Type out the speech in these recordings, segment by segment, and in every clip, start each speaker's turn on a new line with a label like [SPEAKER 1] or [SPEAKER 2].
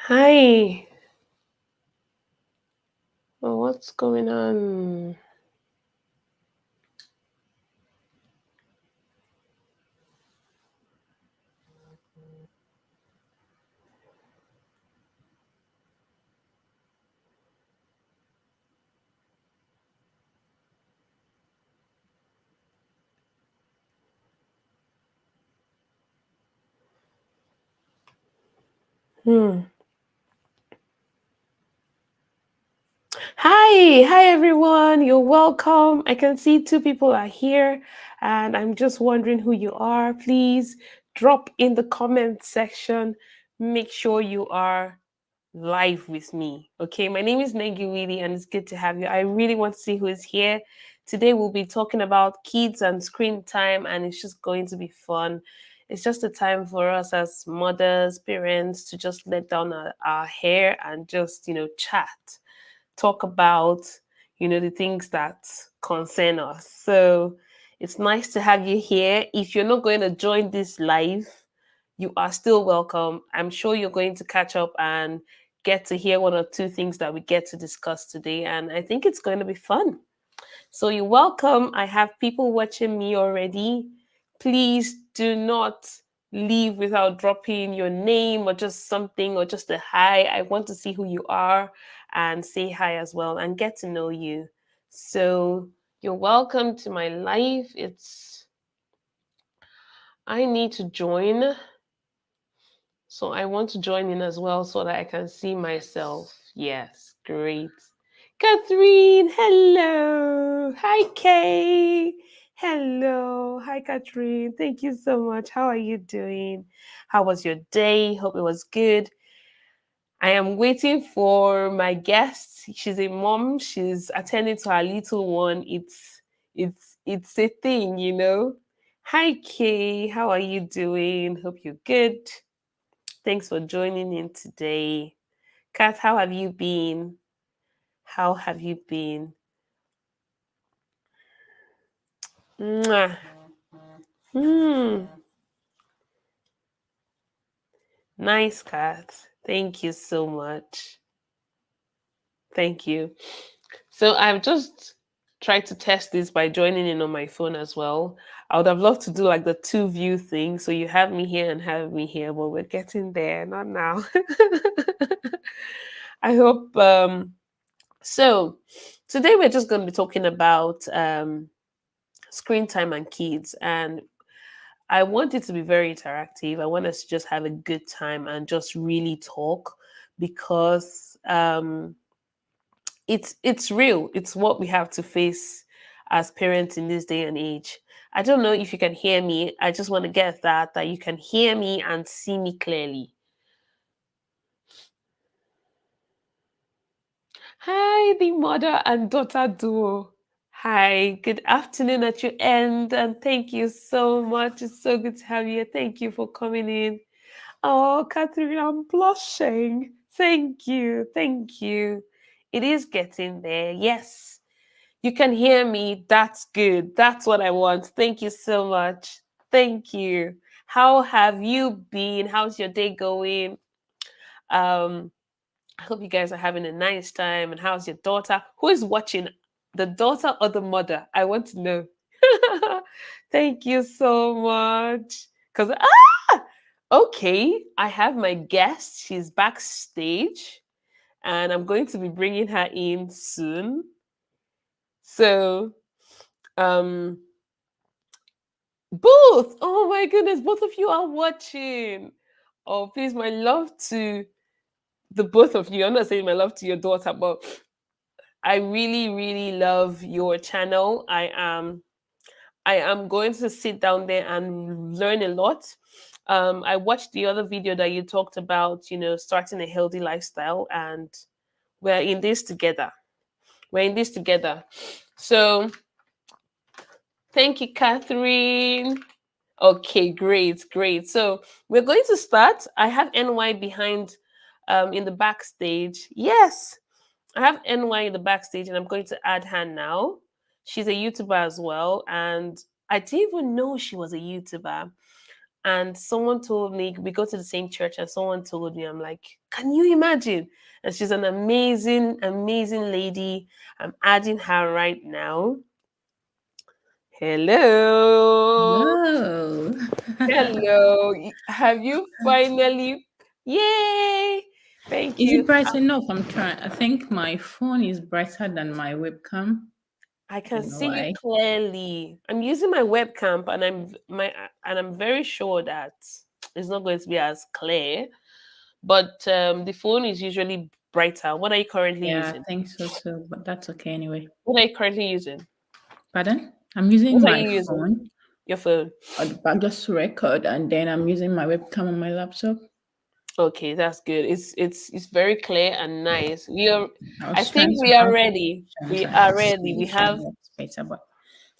[SPEAKER 1] Hi. Oh, what's going on? Hmm. Hi everyone. You're welcome. I can see two people are here, and I'm just wondering who you are. Please drop in the comment section. Make sure you are live with me. Okay, my name is Negiwidi, and it's good to have you. I really want to see who is here. Today, we'll be talking about kids and screen time, and it's just going to be fun. It's just a time for us as mothers, parents to just let down our hair and just, chat, talk about, the things that concern us. So it's nice to have you here. If you're not going to join this live, you are still welcome. I'm sure you're going to catch up and get to hear one or two things that we get to discuss today. And I think it's going to be fun. So you're welcome. I have people watching me already. Please do not leave without dropping your name or just something or just a hi. I want to see who you are and say hi as well and get to know you. So you're welcome to my live. I need to join. So I want to join in as well so that I can see myself. Yes, great. Catherine, hello. Hi, Kay. Hello. Hi, Catherine. Thank you so much. How are you doing? How was your day? Hope it was good. I am waiting for my guest. She's a mom. She's attending to her little one. It's a thing. Hi, Kay. How are you doing? Hope you're good. Thanks for joining in today. Kat, how have you been? How have you been? Mwah. Hmm. Nice, Kat. Thank you so much. Thank you. So I've just tried to test this by joining in on my phone as well. I would have loved to do like the two view thing. So you have me here and have me here, but we're getting there, not now. I hope so. Today we're just going to be talking about screen time and kids. And I want it to be very interactive. I want us to just have a good time and just really talk because it's real. It's what we have to face as parents in this day and age. I don't know if you can hear me. I just want to get that you can hear me and see me clearly. Hi, the mother and daughter duo. Hi, good afternoon at your end, and thank you so much. It's so good to have you. Thank you for coming in. Oh, Catherine, I'm blushing. Thank you. Thank you. It is getting there. Yes. You can hear me. That's good. That's what I want. Thank you so much. Thank you. How have you been? How's your day going? Um, I hope you guys are having a nice time. And how's your daughter? Who is watching? The daughter or the mother? I want to know. Thank you so much. Because okay, I have my guest. She's backstage, and I'm going to be bringing her in soon. So, um, both. Oh my goodness, both of you are watching. Oh, please, my love to the both of you. I'm not saying my love to your daughter, but I really, really love your channel. I am going to sit down there and learn a lot. I watched the other video that you talked about, starting a healthy lifestyle, and we're in this together. We're in this together. So thank you, Catherine. Okay, great, great. So we're going to start. I have NY behind in the backstage. Yes, I have NY in the backstage, and I'm going to add her now. She's a YouTuber as well, and I didn't even know she was a YouTuber. And someone told me, we go to the same church, and someone told me, I'm like, can you imagine? And she's an amazing, amazing lady. I'm adding her right now. Hello.
[SPEAKER 2] No.
[SPEAKER 1] Hello. Have you finally? Yay. Thank
[SPEAKER 2] Is
[SPEAKER 1] you.
[SPEAKER 2] it bright enough? I'm trying. I think my phone is brighter than my webcam.
[SPEAKER 1] I
[SPEAKER 2] I
[SPEAKER 1] can
[SPEAKER 2] don't know
[SPEAKER 1] see you
[SPEAKER 2] why.
[SPEAKER 1] clearly. I'm using my webcam, and I'm very sure that it's not going to be as clear. But the phone is usually brighter. What are you currently
[SPEAKER 2] Yeah, I
[SPEAKER 1] using?
[SPEAKER 2] think so too, but that's okay anyway.
[SPEAKER 1] What are you currently using?
[SPEAKER 2] Pardon? I'm using
[SPEAKER 1] What are
[SPEAKER 2] my
[SPEAKER 1] you using?
[SPEAKER 2] phone
[SPEAKER 1] Your phone.
[SPEAKER 2] at the back just to record, and then I'm using my webcam on my laptop.
[SPEAKER 1] Okay, that's good. It's very clear and nice.
[SPEAKER 2] I
[SPEAKER 1] I
[SPEAKER 2] was
[SPEAKER 1] think
[SPEAKER 2] trying to
[SPEAKER 1] we are
[SPEAKER 2] have
[SPEAKER 1] ready.
[SPEAKER 2] options
[SPEAKER 1] We
[SPEAKER 2] and
[SPEAKER 1] are ready.
[SPEAKER 2] see
[SPEAKER 1] We
[SPEAKER 2] which one
[SPEAKER 1] have
[SPEAKER 2] works better, but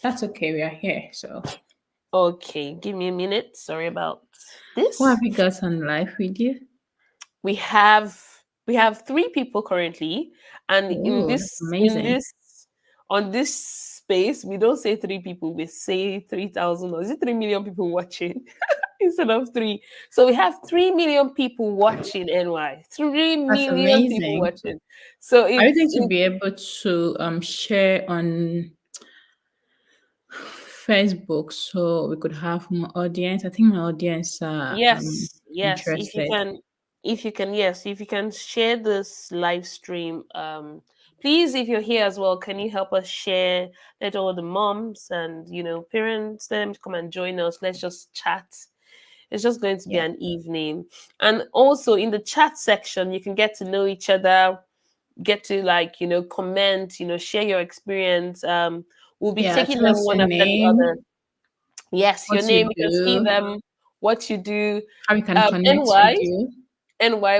[SPEAKER 2] that's okay. We are here. So,
[SPEAKER 1] okay. Give me a minute. Sorry about
[SPEAKER 2] who have
[SPEAKER 1] this.
[SPEAKER 2] you got on live with you?
[SPEAKER 1] we have we have three people currently, and in
[SPEAKER 2] Oh, that's
[SPEAKER 1] this
[SPEAKER 2] amazing.
[SPEAKER 1] on this space we don't say three people, we say 3,000, or is it 3 million people watching instead of three. So we have 3 million people watching. NY, three
[SPEAKER 2] That's
[SPEAKER 1] million people
[SPEAKER 2] amazing.
[SPEAKER 1] watching. So
[SPEAKER 2] Are you
[SPEAKER 1] it's
[SPEAKER 2] going to be able to share on Facebook so we could have more audience? I think my audience are
[SPEAKER 1] Yes, yes.
[SPEAKER 2] interested.
[SPEAKER 1] If you can share this live stream, please, if you're here as well, can you help us share? Let all the moms and parents, let them come and join us. Let's just chat. It's just going to be
[SPEAKER 2] Yeah.
[SPEAKER 1] an evening, and also in the chat section, you can get to know each other, get to comment, share your experience. We'll be
[SPEAKER 2] Yeah.
[SPEAKER 1] taking
[SPEAKER 2] Tell
[SPEAKER 1] them
[SPEAKER 2] us
[SPEAKER 1] one
[SPEAKER 2] your
[SPEAKER 1] after the other.
[SPEAKER 2] name,
[SPEAKER 1] Yes, your
[SPEAKER 2] what you
[SPEAKER 1] name. You can see
[SPEAKER 2] do,
[SPEAKER 1] them, what you do.
[SPEAKER 2] how we can connect with
[SPEAKER 1] NY,
[SPEAKER 2] you.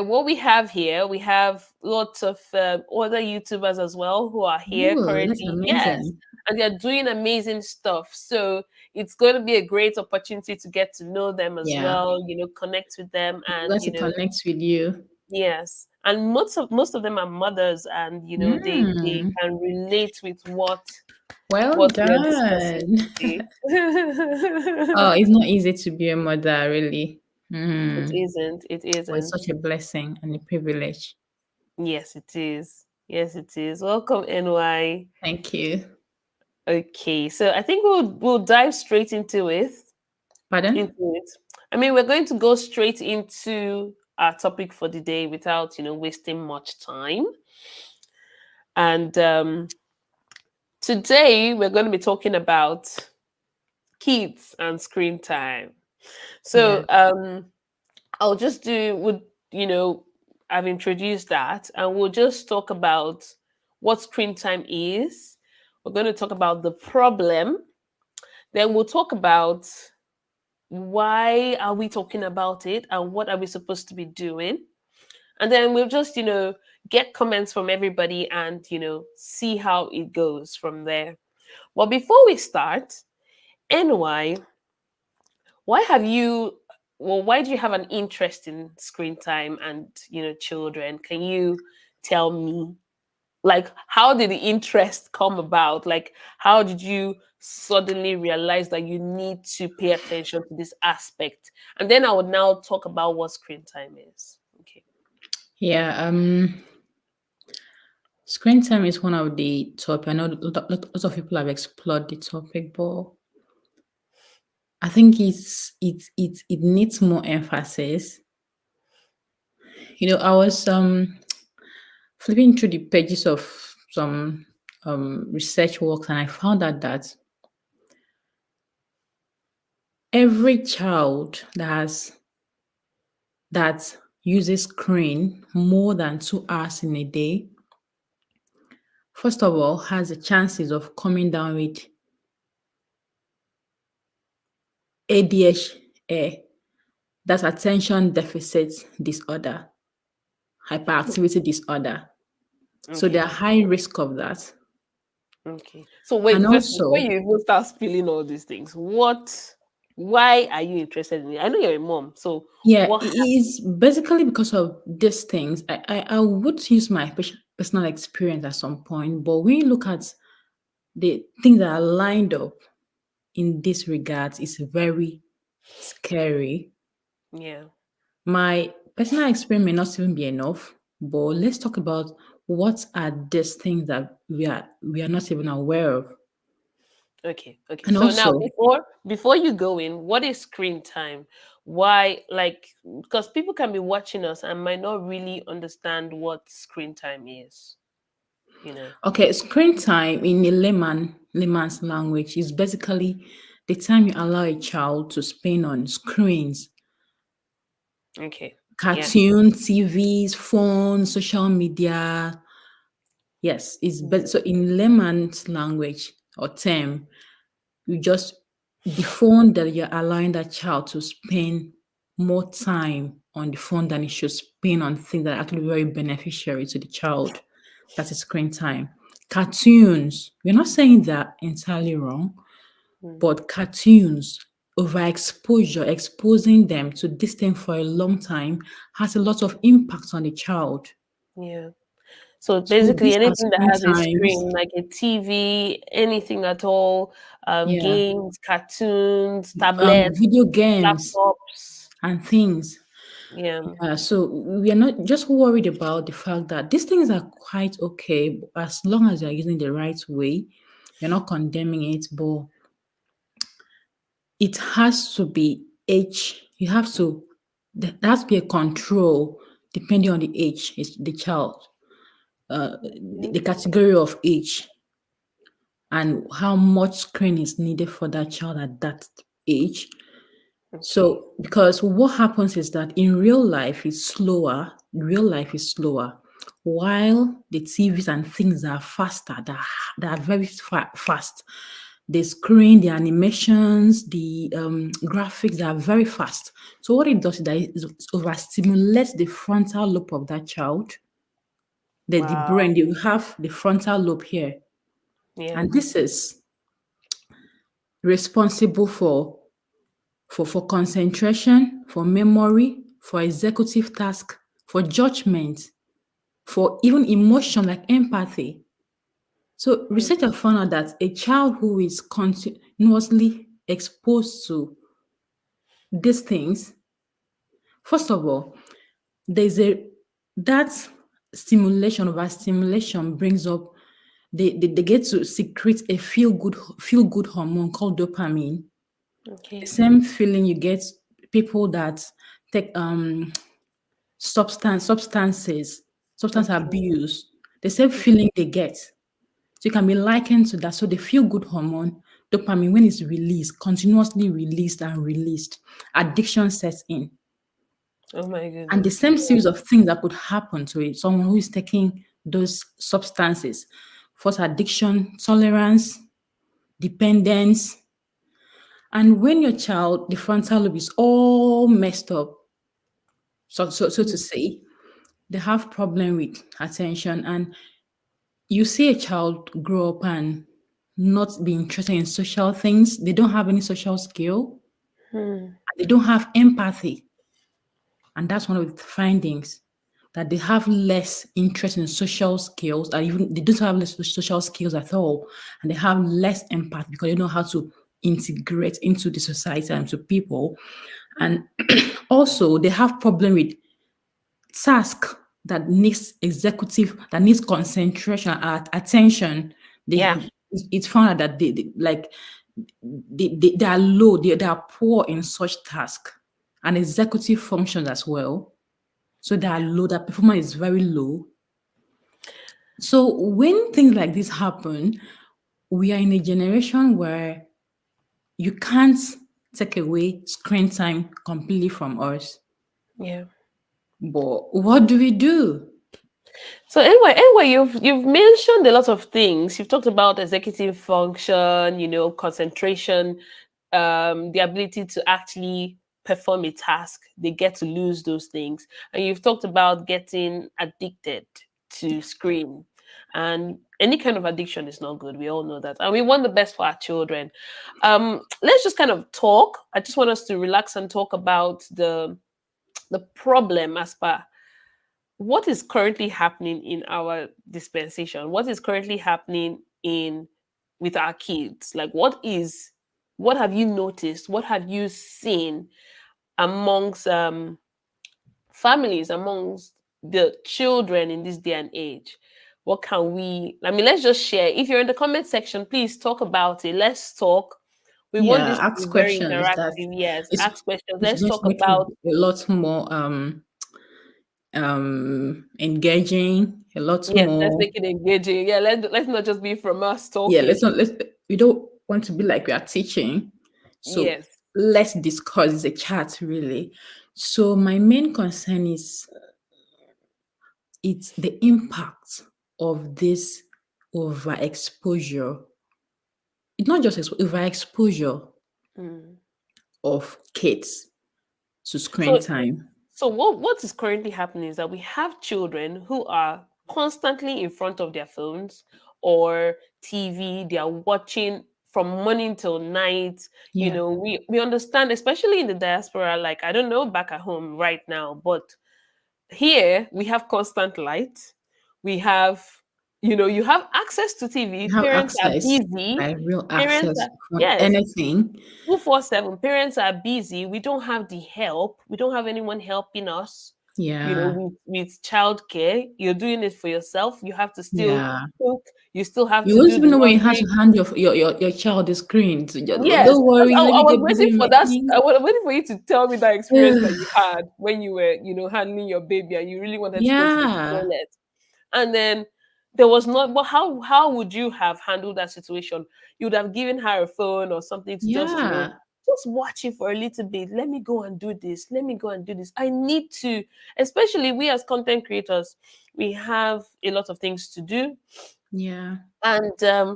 [SPEAKER 1] what we have here, we have lots of other YouTubers as well who are here
[SPEAKER 2] Oh, that's
[SPEAKER 1] currently. Yes,
[SPEAKER 2] amazing.
[SPEAKER 1] and they're doing amazing stuff. So it's going to be a great opportunity to get to know them as
[SPEAKER 2] Yeah.
[SPEAKER 1] well. Connect with them,
[SPEAKER 2] I'm
[SPEAKER 1] and
[SPEAKER 2] going to connect with you.
[SPEAKER 1] yes. And most of them are mothers, and they
[SPEAKER 2] Mm,
[SPEAKER 1] can relate with
[SPEAKER 2] well
[SPEAKER 1] what we are discussing
[SPEAKER 2] done.
[SPEAKER 1] today.
[SPEAKER 2] Oh, it's not easy to be a mother, really.
[SPEAKER 1] It
[SPEAKER 2] Mm.
[SPEAKER 1] isn't. It
[SPEAKER 2] Well, it's
[SPEAKER 1] isn't.
[SPEAKER 2] such a blessing and a privilege.
[SPEAKER 1] Yes, it is. Yes, it is. Welcome, NY.
[SPEAKER 2] Thank you.
[SPEAKER 1] Okay, so I think we'll dive straight into it.
[SPEAKER 2] Pardon?
[SPEAKER 1] Into it. I mean, we're going to go straight into our topic for the day without wasting much time. And today we're going to be talking about kids and screen time. So
[SPEAKER 2] Yeah.
[SPEAKER 1] I'll just do would you know I've introduced that, and we'll just talk about what screen time is. We're going to talk about the problem. Then we'll talk about why are we talking about it and what are we supposed to be doing. And then we'll just get comments from everybody and see how it goes from there. But before we start, NY, why have you why do you have an interest in screen time and children? Can you tell me, like, how did the interest come about? Like, how did you suddenly realize that you need to pay attention to this aspect? And then I would now talk about what screen time is. Okay.
[SPEAKER 2] Yeah. Screen time is one of the topic. I know lots of people have explored the topic, but I think it needs more emphasis. I was flipping through the pages of some research works, and I found out that every child that uses screen more than 2 hours in a day, first of all, has the chances of coming down with ADHD, that's attention deficit disorder, hyperactivity disorder. So
[SPEAKER 1] Okay.
[SPEAKER 2] they're high risk of that.
[SPEAKER 1] Okay. So
[SPEAKER 2] And
[SPEAKER 1] wait, first, before
[SPEAKER 2] also,
[SPEAKER 1] you even start spilling all these things, why are you interested in it? I know you're a mom, so
[SPEAKER 2] yeah,
[SPEAKER 1] what
[SPEAKER 2] it is basically because of these things. I would use my personal experience at some point, but when you look at the things that are lined up in this regards, it's very scary.
[SPEAKER 1] Yeah.
[SPEAKER 2] My personal experience may not even be enough, but let's talk about what are these things that we are not even aware of.
[SPEAKER 1] Okay, okay.
[SPEAKER 2] And
[SPEAKER 1] So now
[SPEAKER 2] also,
[SPEAKER 1] before you go in, what is screen time? Why, like, because people can be watching us and might not really understand what screen time is, you know.
[SPEAKER 2] okay, screen time in a layman's language is basically the time you allow a child to spend on screens,
[SPEAKER 1] Okay. Yeah.
[SPEAKER 2] cartoons, TVs, phones, social media. Yes, it's so in layman's language or term, you just the phone that you're allowing that child to spend more time on the phone than it should spend on things that are actually very beneficiary to the child. That is screen time. Cartoons, we're not saying that entirely wrong,
[SPEAKER 1] Mm.
[SPEAKER 2] but cartoons, overexposure, exposing them to this thing for a long time has a lot of impact on the child.
[SPEAKER 1] Yeah. So
[SPEAKER 2] So
[SPEAKER 1] basically,
[SPEAKER 2] these are
[SPEAKER 1] anything that
[SPEAKER 2] screen
[SPEAKER 1] has a
[SPEAKER 2] times.
[SPEAKER 1] screen, like a TV, anything at all,
[SPEAKER 2] Yeah.
[SPEAKER 1] games, cartoons, tablets,
[SPEAKER 2] Video games
[SPEAKER 1] laptops.
[SPEAKER 2] and things.
[SPEAKER 1] Yeah.
[SPEAKER 2] So we are not just worried about the fact that these things are quite okay as long as you're using the right way. You're not condemning it, but it has to be age. You have to there has to be a control depending on the age, is the child, the category of age, and how much screen is needed for that child at that age.
[SPEAKER 1] Okay.
[SPEAKER 2] So, because what happens is that in real life it's slower, real life is slower, while the TVs and things are faster, that are very fast. The screen, the animations, the graphics are very fast. So what it does is that it overstimulates the frontal lobe of that child. The brain,
[SPEAKER 1] Wow.
[SPEAKER 2] they will have the frontal lobe here.
[SPEAKER 1] Yeah.
[SPEAKER 2] And this is responsible for concentration, for memory, for executive task, for judgment, for even emotion like empathy. So
[SPEAKER 1] Mm.
[SPEAKER 2] research have found out that a child who is continuously exposed to these things, first of all, there's a that stimulation over stimulation brings up they get to secrete a feel good hormone called dopamine. The
[SPEAKER 1] Okay.
[SPEAKER 2] same feeling you get people that take substance
[SPEAKER 1] Okay.
[SPEAKER 2] abuse, the same
[SPEAKER 1] Mm.
[SPEAKER 2] feeling they get. So it can be likened to that. So the feel good hormone, dopamine, when it's released, continuously released and released, addiction sets in.
[SPEAKER 1] Oh my
[SPEAKER 2] And the
[SPEAKER 1] goodness.
[SPEAKER 2] same series of things that could happen to it, someone who is taking those substances, first addiction, tolerance, dependence. And when your child, the frontal lobe is all messed up, so to
[SPEAKER 1] Mm.
[SPEAKER 2] say, they have problem with attention. And you see a child grow up and not be interested in social things. They don't have any social skill.
[SPEAKER 1] Mm.
[SPEAKER 2] They don't have empathy. And that's one of the findings that they have less interest in social skills, or even they don't have less social skills at all. And they have less empathy because they know how to integrate into the society and to people. And also they have problem with task that needs concentration and attention. They
[SPEAKER 1] Yeah.
[SPEAKER 2] it's found out that they are low, they are poor in such task and executive functions as well. So they are low, that performance is very low. So when things like this happen, we are in a generation where you can't take away screen time completely from us.
[SPEAKER 1] Yeah.
[SPEAKER 2] But what do we do?
[SPEAKER 1] So anyway, you've mentioned a lot of things. You've talked about executive function, concentration, the ability to actually perform a task. They get to lose those things, and you've talked about getting addicted to screen, and any kind of addiction is not good. We all know that, and we want the best for our children. Let's just kind of talk. I just want us to relax and talk about the problem as per what is currently happening in our dispensation, what is currently happening in with our kids, like what is What have you noticed? What have you seen amongst families, amongst the children in this day and age? What can we, I mean, let's just share. If you're in the comment section, please talk about it. Let's talk. We want
[SPEAKER 2] Yeah,
[SPEAKER 1] this to be
[SPEAKER 2] ask
[SPEAKER 1] very
[SPEAKER 2] questions. That
[SPEAKER 1] interactive. Yes,
[SPEAKER 2] it's
[SPEAKER 1] ask questions.
[SPEAKER 2] it's
[SPEAKER 1] Let's
[SPEAKER 2] going to
[SPEAKER 1] talk
[SPEAKER 2] make it
[SPEAKER 1] about,
[SPEAKER 2] a lot more engaging, a lot
[SPEAKER 1] yes, let's
[SPEAKER 2] more.
[SPEAKER 1] make it engaging. Yeah, let's not just be from us
[SPEAKER 2] Yeah,
[SPEAKER 1] talking.
[SPEAKER 2] let's we don't want to be like we are teaching. So
[SPEAKER 1] Yes.
[SPEAKER 2] let's discuss the chat really. So my main concern is it's the impact of this overexposure. It's not just overexposure
[SPEAKER 1] Mm.
[SPEAKER 2] of kids to screen
[SPEAKER 1] So
[SPEAKER 2] time.
[SPEAKER 1] what is currently happening is that we have children who are constantly in front of their phones or TV. They are watching from morning till night. You
[SPEAKER 2] Yeah.
[SPEAKER 1] know, we understand, especially in the diaspora. Like, I don't know back at home right now, but here we have constant light. We have, you have access to TV.
[SPEAKER 2] You have
[SPEAKER 1] Parents are
[SPEAKER 2] access,
[SPEAKER 1] busy.
[SPEAKER 2] like real
[SPEAKER 1] Parents
[SPEAKER 2] access
[SPEAKER 1] are,
[SPEAKER 2] for
[SPEAKER 1] yes,
[SPEAKER 2] anything.
[SPEAKER 1] 247. Parents are busy. We don't have the help. We don't have anyone helping us,
[SPEAKER 2] Yeah.
[SPEAKER 1] with childcare. You're doing it for yourself. You have to still
[SPEAKER 2] Yeah.
[SPEAKER 1] cook. You still have
[SPEAKER 2] You
[SPEAKER 1] to
[SPEAKER 2] won't
[SPEAKER 1] do the
[SPEAKER 2] even know when you have to
[SPEAKER 1] laundry.
[SPEAKER 2] hand your child the screen. So
[SPEAKER 1] Yes,
[SPEAKER 2] don't worry, let
[SPEAKER 1] I
[SPEAKER 2] me
[SPEAKER 1] was
[SPEAKER 2] get busy
[SPEAKER 1] waiting
[SPEAKER 2] with
[SPEAKER 1] for
[SPEAKER 2] my
[SPEAKER 1] that.
[SPEAKER 2] things.
[SPEAKER 1] I was waiting for you to tell me that experience that you had when you were, handling your baby and you really wanted to go to the
[SPEAKER 2] Yeah.
[SPEAKER 1] toilet. And then there was not, but how would you have handled that situation? You would have given her a phone or something to just,
[SPEAKER 2] Yeah.
[SPEAKER 1] just watch it for a little bit. Let me go and do this. Let me go and do this. I need to, especially we as content creators, we have a lot of things to do.
[SPEAKER 2] Yeah.
[SPEAKER 1] And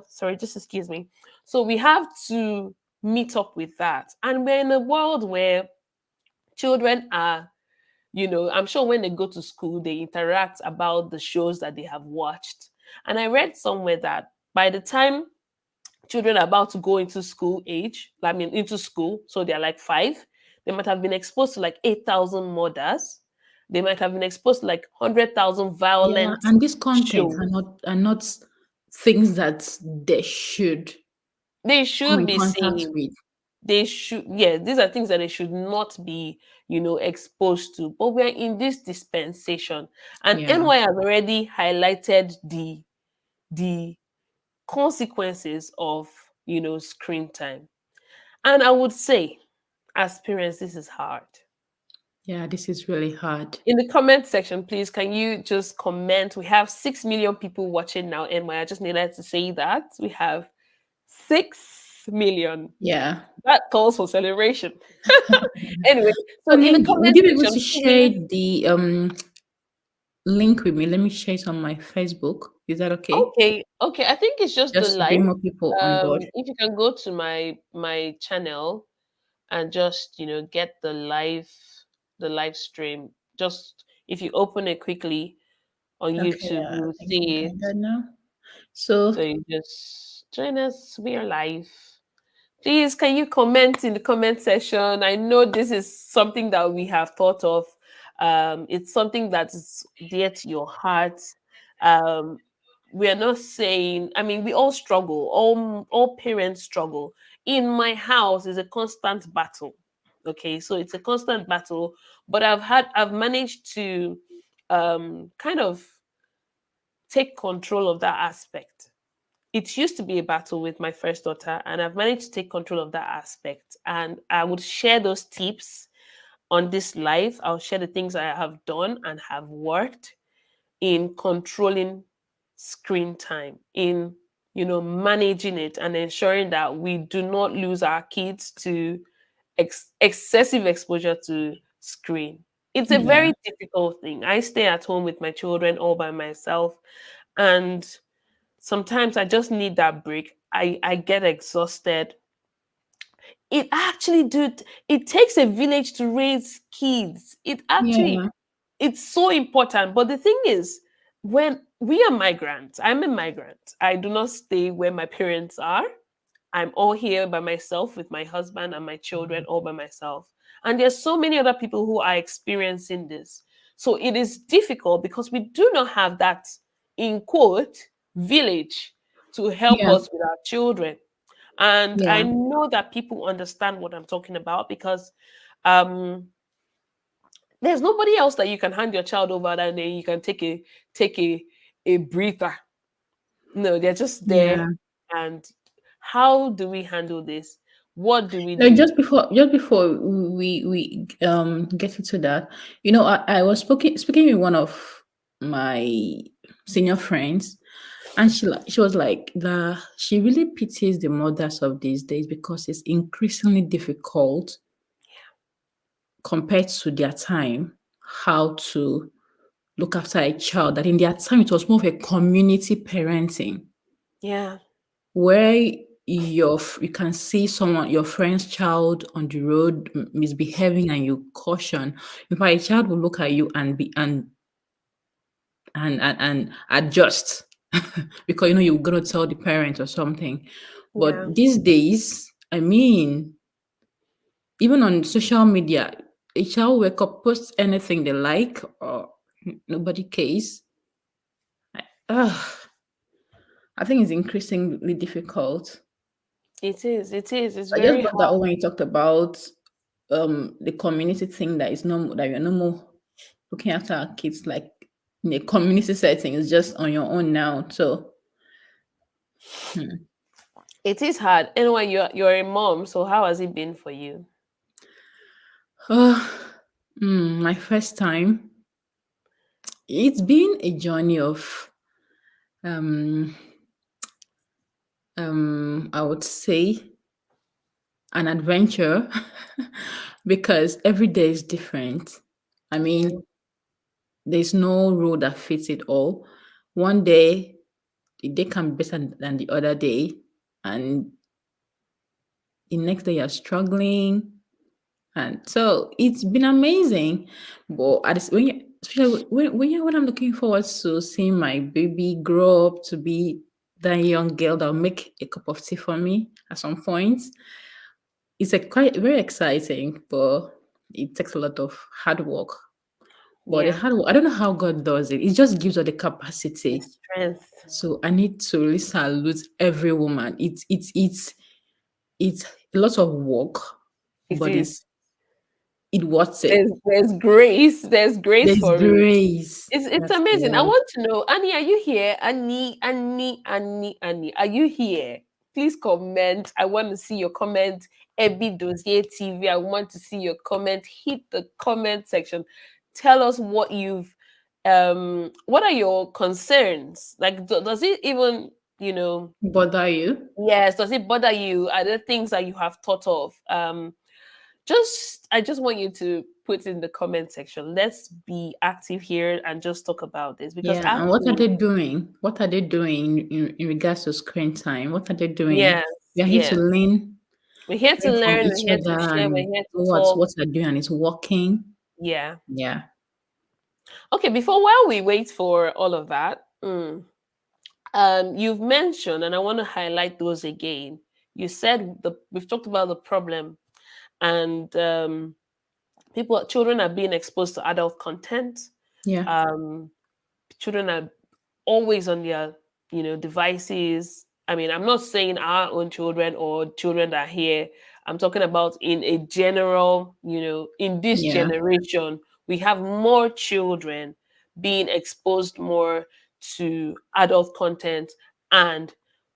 [SPEAKER 1] sorry, just excuse me. So we have to meet up with that. And we're in a world where children are, I'm sure when they go to school, they interact about the shows that they have watched. And I read somewhere that by the time children are about to go into school age, I mean, into school, so they're like 5, they might have been exposed to like 8,000 murders. They might have been exposed to like 100,000
[SPEAKER 2] Yeah.
[SPEAKER 1] violent
[SPEAKER 2] And these contents
[SPEAKER 1] shows.
[SPEAKER 2] are not things that they should
[SPEAKER 1] They
[SPEAKER 2] come
[SPEAKER 1] should
[SPEAKER 2] in
[SPEAKER 1] be
[SPEAKER 2] contact
[SPEAKER 1] seen.
[SPEAKER 2] with.
[SPEAKER 1] They should, yeah, these are things that they should not be, exposed to. But we're in this dispensation. And
[SPEAKER 2] Yeah.
[SPEAKER 1] NY has already highlighted the consequences of, screen time. And I would say, as parents, this is hard.
[SPEAKER 2] Yeah, this is really hard.
[SPEAKER 1] In the comment section, please, can you just comment? We have 6 million people watching now, NY. I just needed to say that. We have 6 million.
[SPEAKER 2] Yeah.
[SPEAKER 1] That calls for celebration. Anyway, so in the
[SPEAKER 2] Kanye, would
[SPEAKER 1] comment
[SPEAKER 2] you be able
[SPEAKER 1] section,
[SPEAKER 2] to share
[SPEAKER 1] please.
[SPEAKER 2] the link with me? Let me share it on my Facebook. Is that okay?
[SPEAKER 1] Okay, okay. I think it's just the
[SPEAKER 2] Just to
[SPEAKER 1] live.
[SPEAKER 2] bring more people on board.
[SPEAKER 1] If you can go to my channel and just get the live stream. Just if you open it quickly on
[SPEAKER 2] Okay,
[SPEAKER 1] YouTube,
[SPEAKER 2] yeah,
[SPEAKER 1] you will
[SPEAKER 2] I think I'm
[SPEAKER 1] see
[SPEAKER 2] doing
[SPEAKER 1] it.
[SPEAKER 2] that now. So
[SPEAKER 1] So you just join us. We are live. Please, can you comment in the comment section? I know this is something that we have thought of. It's something that is dear to your heart. Um, we are not saying, I mean, we all struggle, all parents struggle. In my house is a constant battle. Okay, so it's a constant battle, but I've managed to kind of take control of that aspect. It used to be a battle with my first daughter, and I've managed to take control of that aspect. And I would share those tips on this live. I'll share the things I have done and have worked in controlling screen time, in managing it and ensuring that we do not lose our kids to excessive exposure to screen. It's a
[SPEAKER 2] yeah,
[SPEAKER 1] very difficult thing. I stay at home with my children all by myself, and sometimes I just need that break. I get exhausted. It actually it takes a village to raise kids.
[SPEAKER 2] yeah,
[SPEAKER 1] It's so important. But the thing is, when we are migrants, I'm a migrant. I do not stay where my parents are. I'm all here by myself with my husband and my children all by myself. And there's so many other people who are experiencing this. So it is difficult because we do not have that, in quote, village to help
[SPEAKER 2] yeah,
[SPEAKER 1] us with our children. And I
[SPEAKER 2] Yeah.
[SPEAKER 1] know that people understand what I'm talking about because um there's nobody else that you can hand your child over and then you can take a breather. No, they're just there.
[SPEAKER 2] Yeah.
[SPEAKER 1] And how do we handle this? What do we
[SPEAKER 2] Like
[SPEAKER 1] do?
[SPEAKER 2] just before we get into that, I was speaking with one of my senior friends, and she was like that she really pities the mothers of these days because it's increasingly difficult compared to their time how to look after a child. That in their time it was more of a community parenting
[SPEAKER 1] Yeah,
[SPEAKER 2] where you can see someone your friend's child on the road misbehaving and you caution. In fact, a child will look at you and be and adjust because you're gonna tell the parent or something.
[SPEAKER 1] yeah,
[SPEAKER 2] But these days, I mean, even on social media, a child wake up, post anything they like, or nobody cares. Ugh, I think it's increasingly difficult.
[SPEAKER 1] it is. It is. It's
[SPEAKER 2] I just
[SPEAKER 1] very
[SPEAKER 2] brought that
[SPEAKER 1] hard.
[SPEAKER 2] up when you talked about the community thing that is no that you're no more looking after our kids like in a community setting. It's just on your own now. So hmm.
[SPEAKER 1] It is hard. Anyway, you're a mom, so how has it been for you?
[SPEAKER 2] My first time. It's been a journey of um I would say an adventure because every day is different. I
[SPEAKER 1] Yeah,
[SPEAKER 2] mean, there's no rule that fits it all. One day, the day can be better than the other day, and the next day you're struggling. And so it's been amazing. But when especially when I'm looking forward to seeing my baby grow up to be that young girl that'll make a cup of tea for me at some point, it's a quite very exciting, but it takes a lot of hard work. But the
[SPEAKER 1] yeah.
[SPEAKER 2] hard work, I don't know how God does it. It just gives her the
[SPEAKER 1] The
[SPEAKER 2] capacity.
[SPEAKER 1] strength.
[SPEAKER 2] So I need to really salute every woman. It's a lot of work,
[SPEAKER 1] It
[SPEAKER 2] but
[SPEAKER 1] is.
[SPEAKER 2] it worth it.
[SPEAKER 1] There's grace. There's grace
[SPEAKER 2] There's
[SPEAKER 1] for it.
[SPEAKER 2] grace.
[SPEAKER 1] It's
[SPEAKER 2] That's the
[SPEAKER 1] amazing. I
[SPEAKER 2] word.
[SPEAKER 1] want to know, Annie, are you here? Annie, are you here? Please comment. I want to see your comment. Ebi Dozier TV. I want to see your comment. Hit the comment section. Tell us what are your concerns? Like does it even,
[SPEAKER 2] Bother you?
[SPEAKER 1] yes, does it bother you? Are there things that you have thought of? I just want you to put in the comment section. Let's be active here and just talk about this because
[SPEAKER 2] Yeah. And what are
[SPEAKER 1] actually,
[SPEAKER 2] they doing? What are they doing in regards to screen time? What are they doing?
[SPEAKER 1] yes,
[SPEAKER 2] We are here to
[SPEAKER 1] yes.
[SPEAKER 2] learn
[SPEAKER 1] We're here to
[SPEAKER 2] from
[SPEAKER 1] learn,
[SPEAKER 2] each
[SPEAKER 1] we're here to
[SPEAKER 2] other
[SPEAKER 1] share, we're
[SPEAKER 2] and
[SPEAKER 1] here to
[SPEAKER 2] what's
[SPEAKER 1] talk.
[SPEAKER 2] what they're doing and it's working.
[SPEAKER 1] Yeah.
[SPEAKER 2] Yeah.
[SPEAKER 1] Okay, while we wait for all of that, you've mentioned, and I want to highlight those again. You said we've talked about the problem and children are being exposed to adult content.
[SPEAKER 2] Yeah.
[SPEAKER 1] Um, children are always on their devices. I mean, I'm not saying our own children or children that are here. I'm talking about in a general, in this
[SPEAKER 2] Yeah.
[SPEAKER 1] generation we have more children being exposed more to adult content and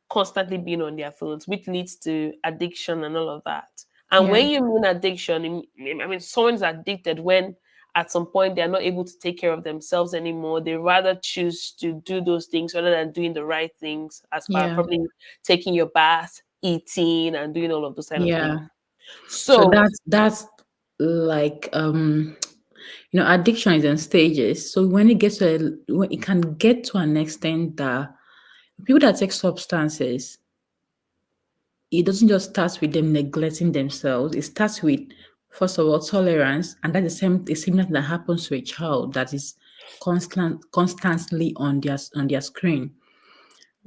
[SPEAKER 1] constantly being on their phones, which leads to addiction and all of that. And
[SPEAKER 2] Yeah.
[SPEAKER 1] when you mean addiction, I mean someone's addicted when at some point they're not able to take care of themselves anymore. They rather choose to do those things rather than doing the right things, as far
[SPEAKER 2] Yeah.
[SPEAKER 1] probably taking your bath, eating, and doing all of those kind of things.
[SPEAKER 2] Yeah. So
[SPEAKER 1] So
[SPEAKER 2] that's like addiction is in stages. So when it gets when it can get to an extent that people that take substances, it doesn't just start with them neglecting themselves. It starts with, first of all, tolerance, and that's the same thing that happens to a child that is constantly on their screen.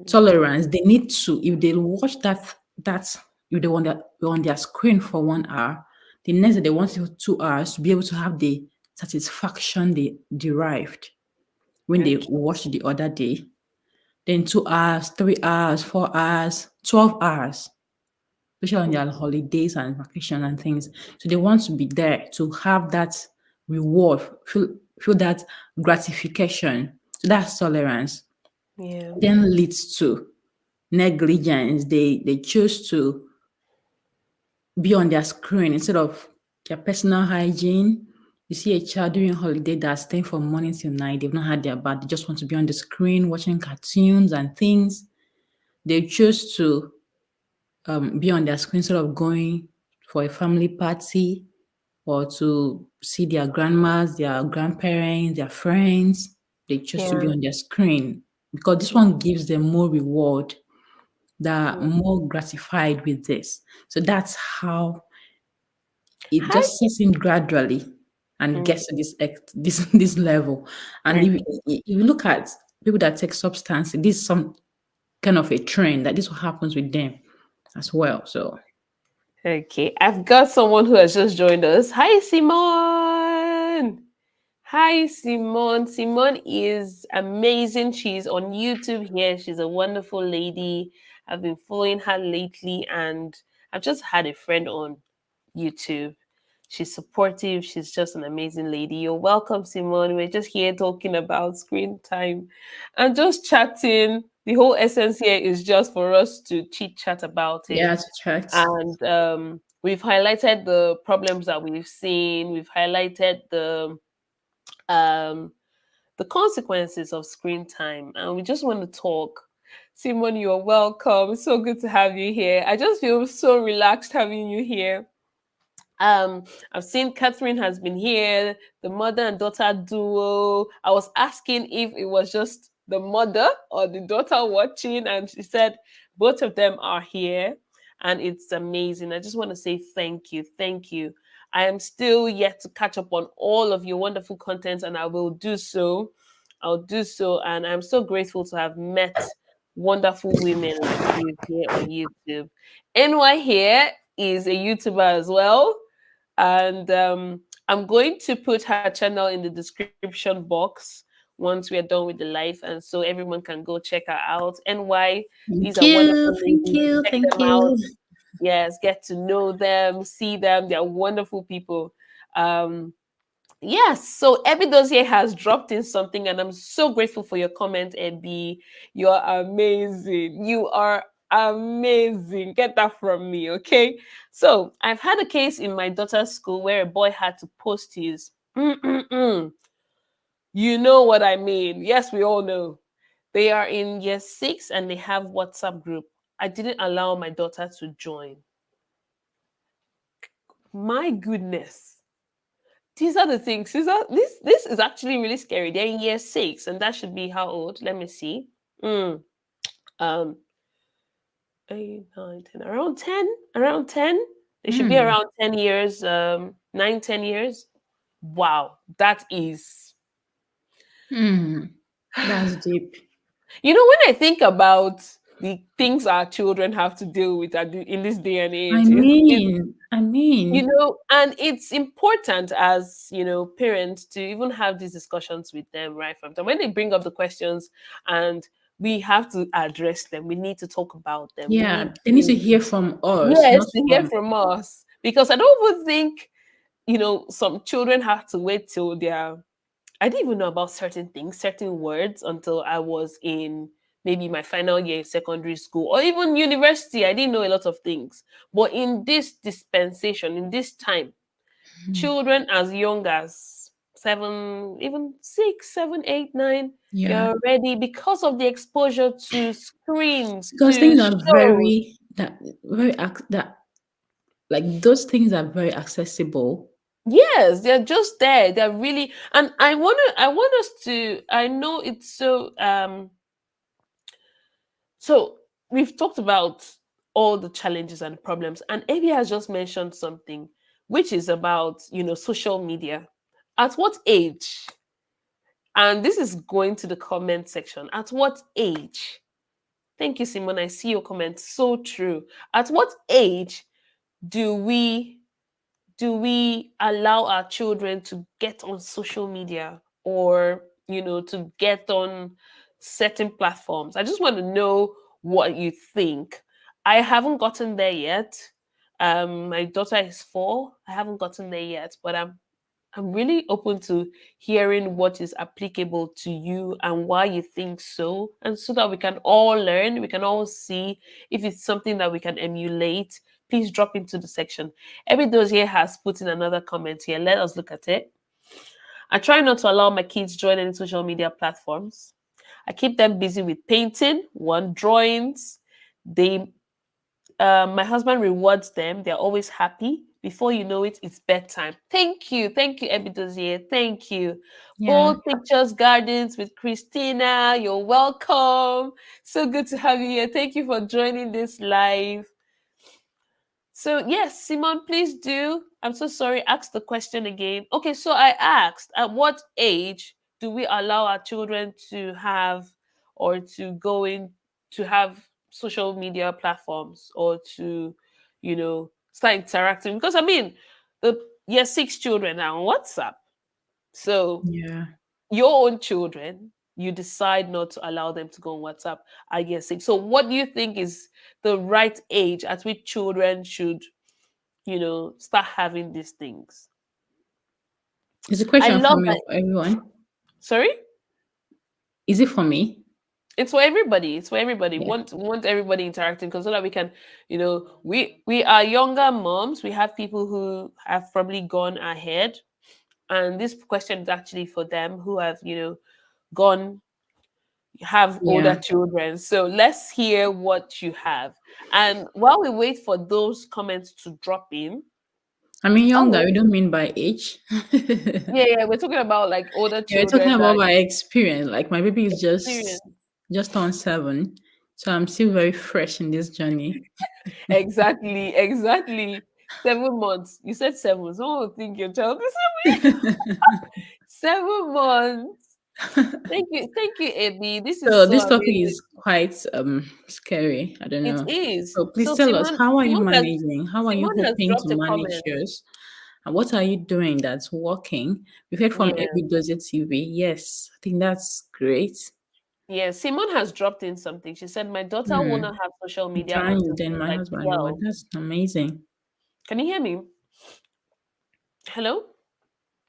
[SPEAKER 2] Tolerance. They need to, if they watch that if they want that on their screen for 1 hour, the next day they want 2 hours to be able to have the satisfaction they derived when they watched the other day. Then 2 hours, 3 hours, 4 hours, 12 hours. especially on their holidays and vacation and things. So they want to be there to have that reward, feel that gratification. So that's tolerance.
[SPEAKER 1] Yeah.
[SPEAKER 2] Then leads to negligence. They choose to be on their screen instead of their personal hygiene. You see a child during holiday that's staying from morning till night. They've not had their bath. They just want to be on the screen watching cartoons and things. They choose to be on their screen instead of going for a family party or to see their grandmas, their grandparents, their friends. They choose to be
[SPEAKER 1] Yeah.
[SPEAKER 2] on their screen because this one gives them more reward. They're
[SPEAKER 1] Yeah.
[SPEAKER 2] more gratified with this. So that's how it
[SPEAKER 1] Hi.
[SPEAKER 2] just sets in gradually and
[SPEAKER 1] Mm,
[SPEAKER 2] gets to this level. And
[SPEAKER 1] okay.
[SPEAKER 2] if you look at people that take substance, this is some kind of a trend that this what happens with them as well. So
[SPEAKER 1] Okay. I've got someone who has just joined us. Hi, Simone. Hi, Simone. Simone is amazing. She's on YouTube here. She's a wonderful lady. I've been following her lately, and I've just had a friend on YouTube. She's supportive. She's just an amazing lady. You're welcome, Simone. We're just here talking about screen time and just chatting. The whole essence here is just for us to chit chat about
[SPEAKER 2] yeah,
[SPEAKER 1] it.
[SPEAKER 2] to chat.
[SPEAKER 1] And we've highlighted the problems that we've seen. We've highlighted um, the consequences of screen time, and we just want to talk. Simon, you're welcome. It's so good to have you here. I just feel so relaxed having you here. I've seen Catherine has been here, the mother and daughter duo. I was asking if it was just the mother or the daughter watching, and she said both of them are here, and it's amazing. I just want to say thank you, thank you. I am still yet to catch up on all of your wonderful content, and I will do so. I'll do so, and I'm so grateful to have met wonderful women like you here on YouTube. NY here is a YouTuber as well, and I'm going to put her channel in the description box once we are done with the live, and so everyone can go check her out. NY, these
[SPEAKER 2] Thank
[SPEAKER 1] are wonderful
[SPEAKER 2] you, thank
[SPEAKER 1] ladies.
[SPEAKER 2] you,
[SPEAKER 1] Check
[SPEAKER 2] thank
[SPEAKER 1] them out.
[SPEAKER 2] you.
[SPEAKER 1] Yes, get to know them, see them. They're wonderful people. Um, yes, so Ebby Dozier has dropped in something, and I'm so grateful for your comment, Ebby. You're amazing. You are amazing. Get that from me, okay? So I've had a case in my daughter's school where a boy had to post his. You know what I mean? Yes, we all know. They are in year 6 and they have WhatsApp group. I didn't allow my daughter to join. My goodness. These are the things. This is actually really scary. They're in year 6, and that should be how old? Let me see. Mm, um, 8, 9, 10, around 10, around 10. They should be
[SPEAKER 2] Hmm.
[SPEAKER 1] around 10 years. 9, 10 years. Wow, that is.
[SPEAKER 2] Hmm. That's deep.
[SPEAKER 1] When I think about the things our children have to deal with in this day and
[SPEAKER 2] I
[SPEAKER 1] age, it's
[SPEAKER 2] mean, I mean,
[SPEAKER 1] and it's important as parents to even have these discussions with them right from time when they bring up the questions, and we have to address them. We need to talk about them. We
[SPEAKER 2] yeah,
[SPEAKER 1] need
[SPEAKER 2] they need to
[SPEAKER 1] to,
[SPEAKER 2] hear from us,
[SPEAKER 1] yes,
[SPEAKER 2] not
[SPEAKER 1] to hear
[SPEAKER 2] from
[SPEAKER 1] from us, because I don't even think some children have to wait till they're. I didn't even know about certain things, certain words, until I was in maybe my final year in secondary school or even university. I didn't know a lot of things. But in this dispensation, in this time, children as young as 7, even 6, 7, 8, 9,
[SPEAKER 2] yeah,
[SPEAKER 1] they're already, because of the exposure to screens,
[SPEAKER 2] because
[SPEAKER 1] to
[SPEAKER 2] things are
[SPEAKER 1] shows.
[SPEAKER 2] that like those things are very accessible.
[SPEAKER 1] Yes, they're just there. They're really, and I want us to, I know it's so we've talked about all the challenges and problems, and Abby has just mentioned something, which is about social media. At what age? And this is going to the comment section. At what age? Thank you, Simon. I see your comment. So true. At what age do we allow our children to get on social media, or to get on certain platforms? I just want to know what you think. I haven't gotten there yet. My daughter is 4. I haven't gotten there yet, but I'm really open to hearing what is applicable to you and why you think so, and so that we can all learn, we can all see if it's something that we can emulate. Please drop into the section. Every those here has put in another comment here. Let us look at it. I try not to allow my kids join any social media platforms. I keep them busy with painting, one drawings. They My husband rewards them. They're always happy. Before you know it, it's bedtime. Thank you, Ebidozie. Thank you.
[SPEAKER 2] Yeah.
[SPEAKER 1] Bold Pictures Gardens with Christina. You're welcome. So good to have you here. Thank you for joining this live. So yes, Simon, please do. I'm so sorry. Ask the question again. Okay, so I asked, at what age do we allow our children to have or to go in to have social media platforms or to, start interacting? Because I mean, the year 6 children are on WhatsApp. So
[SPEAKER 2] Yeah.
[SPEAKER 1] your own children, you decide not to allow them to go on WhatsApp, I guess. So what do you think is the right age at which children should start having these things?
[SPEAKER 2] It's a
[SPEAKER 1] I
[SPEAKER 2] question for
[SPEAKER 1] love
[SPEAKER 2] me or
[SPEAKER 1] that.
[SPEAKER 2] for everyone.
[SPEAKER 1] Sorry?
[SPEAKER 2] Is it for me?
[SPEAKER 1] It's for everybody. It's for everybody.
[SPEAKER 2] Yeah.
[SPEAKER 1] Want everybody interacting because so that we can, we are younger moms. We have people who have probably gone ahead, and this question is actually for them who have, gone have older
[SPEAKER 2] Yeah.
[SPEAKER 1] children. So let's hear what you have. And while we wait for those comments to drop in,
[SPEAKER 2] I mean, younger,
[SPEAKER 1] oh
[SPEAKER 2] we don't mean by age.
[SPEAKER 1] yeah, yeah, we're talking about like older
[SPEAKER 2] Yeah, we're talking
[SPEAKER 1] children
[SPEAKER 2] about
[SPEAKER 1] that
[SPEAKER 2] my experience. Like my baby is
[SPEAKER 1] experience.
[SPEAKER 2] just on 7, so I'm still very fresh in this journey.
[SPEAKER 1] Exactly, exactly. 7 months. You said 7. Someone will think your child is 7 months. Thank you, Abby. This is
[SPEAKER 2] So
[SPEAKER 1] so
[SPEAKER 2] this topic
[SPEAKER 1] amazing.
[SPEAKER 2] is quite scary. I don't
[SPEAKER 1] It
[SPEAKER 2] know.
[SPEAKER 1] is.
[SPEAKER 2] So please
[SPEAKER 1] So
[SPEAKER 2] tell us, how are you managing? How are you
[SPEAKER 1] Simon has
[SPEAKER 2] hoping to
[SPEAKER 1] dropped a
[SPEAKER 2] manage
[SPEAKER 1] comment.
[SPEAKER 2] yours? And what are you doing that's working? We've heard from
[SPEAKER 1] Yeah.
[SPEAKER 2] Every Does It TV. Yes, I think that's great.
[SPEAKER 1] Yeah. Simon has dropped in something. She said, my daughter will
[SPEAKER 2] Hmm.
[SPEAKER 1] not have social
[SPEAKER 2] I'm
[SPEAKER 1] media
[SPEAKER 2] trying,
[SPEAKER 1] until
[SPEAKER 2] then
[SPEAKER 1] she's
[SPEAKER 2] my
[SPEAKER 1] like
[SPEAKER 2] husband reward.
[SPEAKER 1] 12.
[SPEAKER 2] That's amazing.
[SPEAKER 1] Can you hear me? Hello?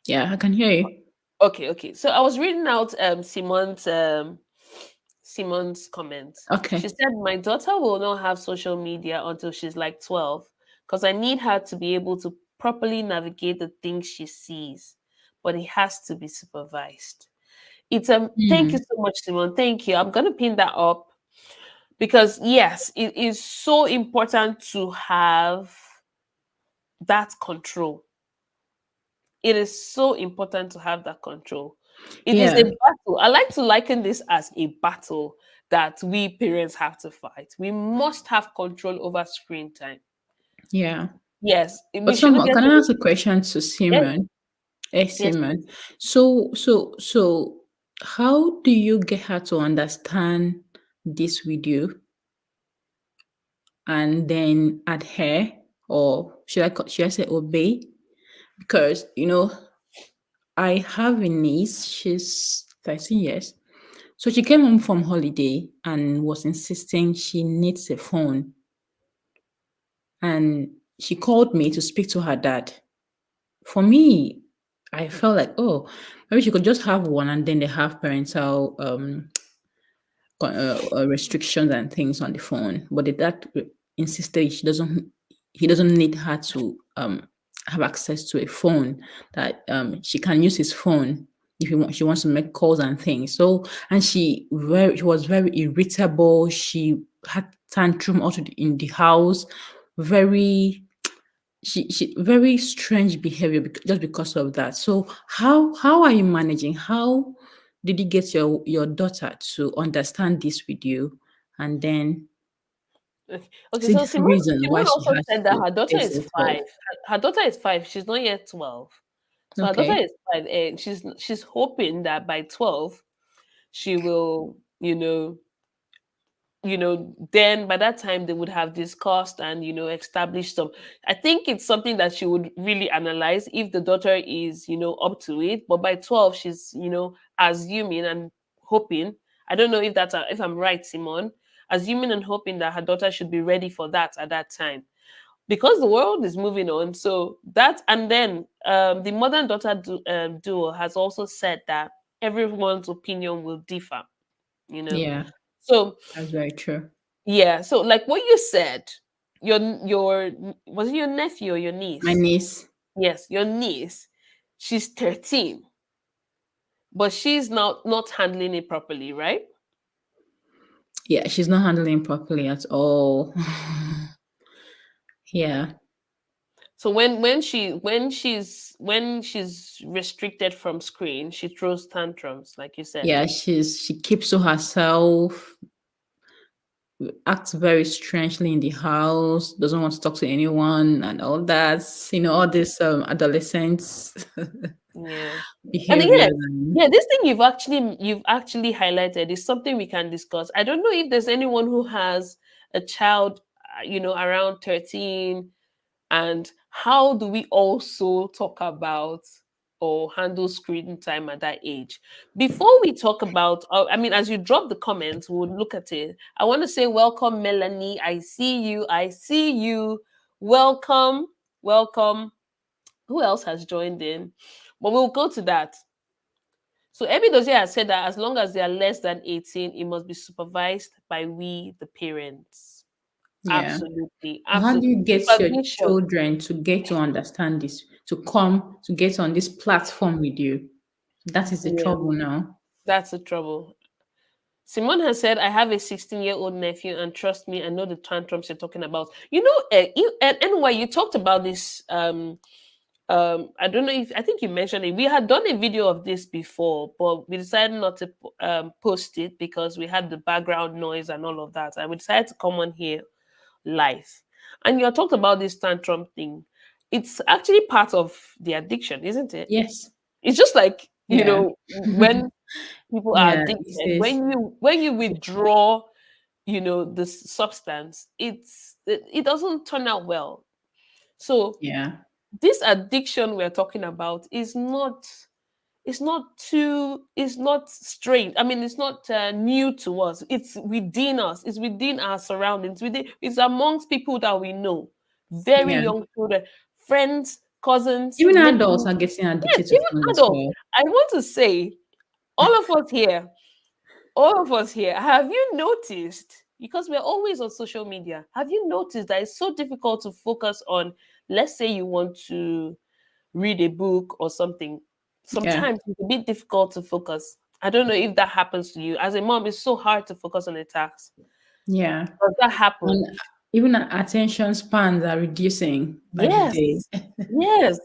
[SPEAKER 2] Yeah, I can hear you.
[SPEAKER 1] Okay, okay. So I was reading out Simon's comments. She
[SPEAKER 2] Okay.
[SPEAKER 1] said, my daughter will not have social media until she's like 12 because I need her to be able to properly navigate the things she sees, but it has to be supervised. Thank you
[SPEAKER 2] Hmm.
[SPEAKER 1] so much, Simon. Thank you. I'm gonna pin that up because yes, it is so important to have that control. It is so important to have that control. It is a
[SPEAKER 2] Yeah.
[SPEAKER 1] battle. I like to liken this as a battle that we parents have to fight. We must have control over screen time.
[SPEAKER 2] Yeah.
[SPEAKER 1] Yes, we
[SPEAKER 2] But
[SPEAKER 1] shouldn't
[SPEAKER 2] someone,
[SPEAKER 1] get
[SPEAKER 2] can
[SPEAKER 1] to
[SPEAKER 2] I
[SPEAKER 1] the
[SPEAKER 2] ask a question to
[SPEAKER 1] yes,
[SPEAKER 2] Simon? Hey,
[SPEAKER 1] yes,
[SPEAKER 2] Simon.
[SPEAKER 1] please.
[SPEAKER 2] So, how do you get her to understand this with you and then adhere, or should I say obey? Because I have a niece. She's 13 years. So she came home from holiday and was insisting she needs a phone, and she called me to speak to her dad. For me, I felt like, oh, maybe she could just have one and then they have parental restrictions and things on the phone. But the dad insisted he doesn't need her to have access to a phone, that she can use his phone if she wants to make calls and things. So, and she was very irritable. She had tantrum also in the house, very she very strange behavior just because of that. So how are you managing? How did you get your daughter to understand this with you, and then
[SPEAKER 1] Okay, okay,
[SPEAKER 2] see
[SPEAKER 1] so
[SPEAKER 2] the reason why
[SPEAKER 1] Simone
[SPEAKER 2] she
[SPEAKER 1] also
[SPEAKER 2] has
[SPEAKER 1] said that
[SPEAKER 2] to
[SPEAKER 1] her daughter
[SPEAKER 2] face
[SPEAKER 1] is
[SPEAKER 2] it all?
[SPEAKER 1] 5. Her daughter is 5. She's not yet 12. So her daughter
[SPEAKER 2] Okay.
[SPEAKER 1] is 5, and she's hoping that by 12 she will, then by that time they would have discussed and established some. I think it's something that she would really analyze if the daughter is up to it. But by 12, she's assuming and hoping. I don't know if if I'm right, Simon. assuming and hoping that her daughter should be ready for that at that time, because the world is moving on. So that, and then the mother and daughter duo has also said that everyone's opinion will differ, you know.
[SPEAKER 2] Yeah,
[SPEAKER 1] So
[SPEAKER 2] that's very true.
[SPEAKER 1] yeah, so like what you said, your was it your nephew or your
[SPEAKER 2] My
[SPEAKER 1] niece?
[SPEAKER 2] niece.
[SPEAKER 1] Yes, your niece. She's 13, but she's now not handling it properly, right?
[SPEAKER 2] Yeah, she's not handling properly at all. Yeah.
[SPEAKER 1] So when she's restricted from screen, she throws tantrums, like you said.
[SPEAKER 2] Yeah, she keeps to herself, acts very strangely in the house, doesn't want to talk to anyone and all that. All this adolescents
[SPEAKER 1] Yeah. And
[SPEAKER 2] behavior.
[SPEAKER 1] again, yeah, this thing you've actually highlighted is something we can discuss. I don't know if there's anyone who has a child, around 13, and how do we also talk about or handle screen time at that age? Before we talk about, I mean, as you drop the comments, we'll look at it. I want to say welcome, Melanie. I see you. I see you. Welcome. Welcome. Who else has joined in? But we'll go to that. So Ebidozie has said that as long as they are less than 18, it must be supervised by we, the parents.
[SPEAKER 2] Yeah.
[SPEAKER 1] Absolutely.
[SPEAKER 2] So how do
[SPEAKER 1] Absolutely.
[SPEAKER 2] you get your
[SPEAKER 1] Supervision.
[SPEAKER 2] children to get to understand this, to come to get on this platform with you? That is the
[SPEAKER 1] Yeah,
[SPEAKER 2] trouble now.
[SPEAKER 1] that's the trouble. Simone has said, I have a 16-year-old nephew, and trust me, I know the tantrums you're talking about. Anyway, you talked about this. I don't know if I think you mentioned it. We had done a video of this before, but we decided not to post it because we had the background noise and all of that. And we decided to come on here live. And you talked about this tantrum thing. It's actually part of the addiction, isn't it?
[SPEAKER 2] Yes.
[SPEAKER 1] It's just like,
[SPEAKER 2] Yeah.
[SPEAKER 1] when people are
[SPEAKER 2] Yeah, it
[SPEAKER 1] addicted,
[SPEAKER 2] is.
[SPEAKER 1] when you withdraw, the substance, it doesn't turn out well. So
[SPEAKER 2] Yeah.
[SPEAKER 1] this addiction we're talking about is not, it's not strange. I mean, it's not new to us. It's within us. It's within our surroundings. It's amongst people that we know. Very
[SPEAKER 2] Yeah.
[SPEAKER 1] young children, friends, cousins,
[SPEAKER 2] Even adults
[SPEAKER 1] maybe.
[SPEAKER 2] are getting
[SPEAKER 1] Yes,
[SPEAKER 2] addicted to
[SPEAKER 1] even
[SPEAKER 2] phones as
[SPEAKER 1] adults.
[SPEAKER 2] well.
[SPEAKER 1] I want to say, all of us here, all of us here, have you noticed? Because we're always on social media. Have you noticed that it's so difficult to focus on, let's say you want to read a book or something?
[SPEAKER 2] Yeah.
[SPEAKER 1] Sometimes it's a bit difficult to focus. I don't know if that happens to you. As a mom, it's so hard to focus on a task.
[SPEAKER 2] Yeah.
[SPEAKER 1] Does that happen?
[SPEAKER 2] And even our attention spans are reducing by the day.
[SPEAKER 1] Yes. Yes.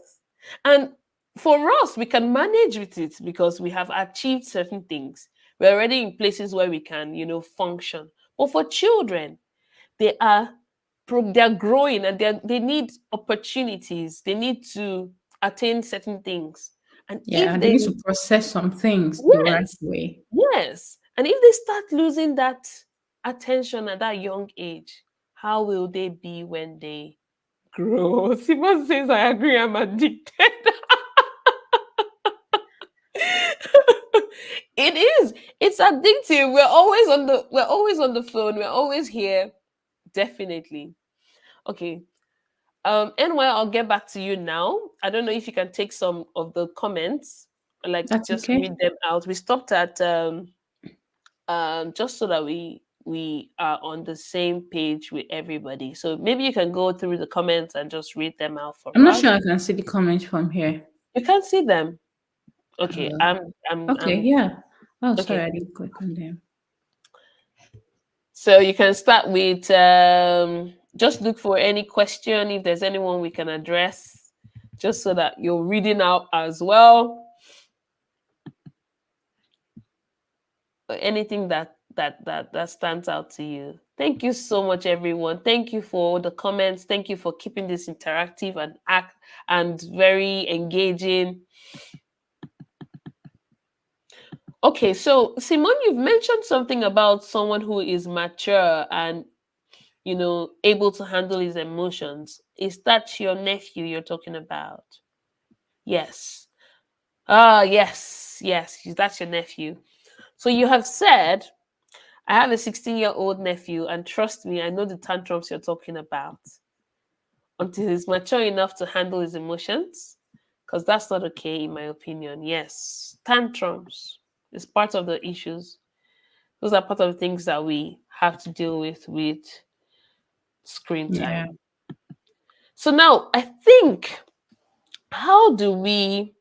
[SPEAKER 1] And for us, we can manage with it because we have achieved certain things. We're already in places where we can, function. But for children, they are they're growing, and they need opportunities. They need to attain certain things. And
[SPEAKER 2] Yeah,
[SPEAKER 1] if
[SPEAKER 2] and they
[SPEAKER 1] they
[SPEAKER 2] need to process some things the right
[SPEAKER 1] yes,
[SPEAKER 2] way.
[SPEAKER 1] yes. And if they start losing that attention at that young age, how will they be when they grow? Simon says, I agree, I'm addicted. It is. It's addictive. We're always on the phone. We're always here. Definitely. Okay. Anyway, I'll get back to you now. I don't know if you can take some of the comments, like
[SPEAKER 2] That's
[SPEAKER 1] just
[SPEAKER 2] okay.
[SPEAKER 1] read them out. We stopped at just so that we are on the same page with everybody. So maybe you can go through the comments and just read them out for
[SPEAKER 2] I'm not
[SPEAKER 1] us.
[SPEAKER 2] sure I can see the comments from here.
[SPEAKER 1] You can see them. Okay.
[SPEAKER 2] Uh, okay,
[SPEAKER 1] I'm
[SPEAKER 2] yeah. Oh, sorry,
[SPEAKER 1] okay.
[SPEAKER 2] I didn't click on them.
[SPEAKER 1] So you can start with just look for any question if there's anyone we can address, just so that you're reading out as well. Anything that stands out to you. Thank you so much, everyone. Thank you for the comments. Thank you for keeping this interactive and very engaging. Okay, so Simone, you've mentioned something about someone who is mature and able to handle his emotions. Is that your nephew you're talking about? Yes. Yes, yes, that's your nephew. So you have said, I have a 16-year-old nephew, and trust me, I know the tantrums you're talking about. Until he's mature enough to handle his emotions, because that's not okay, in my opinion. Yes, tantrums is part of the issues. Those are part of the things that we have to deal with screen
[SPEAKER 2] Yeah.
[SPEAKER 1] time. So now I think, how do we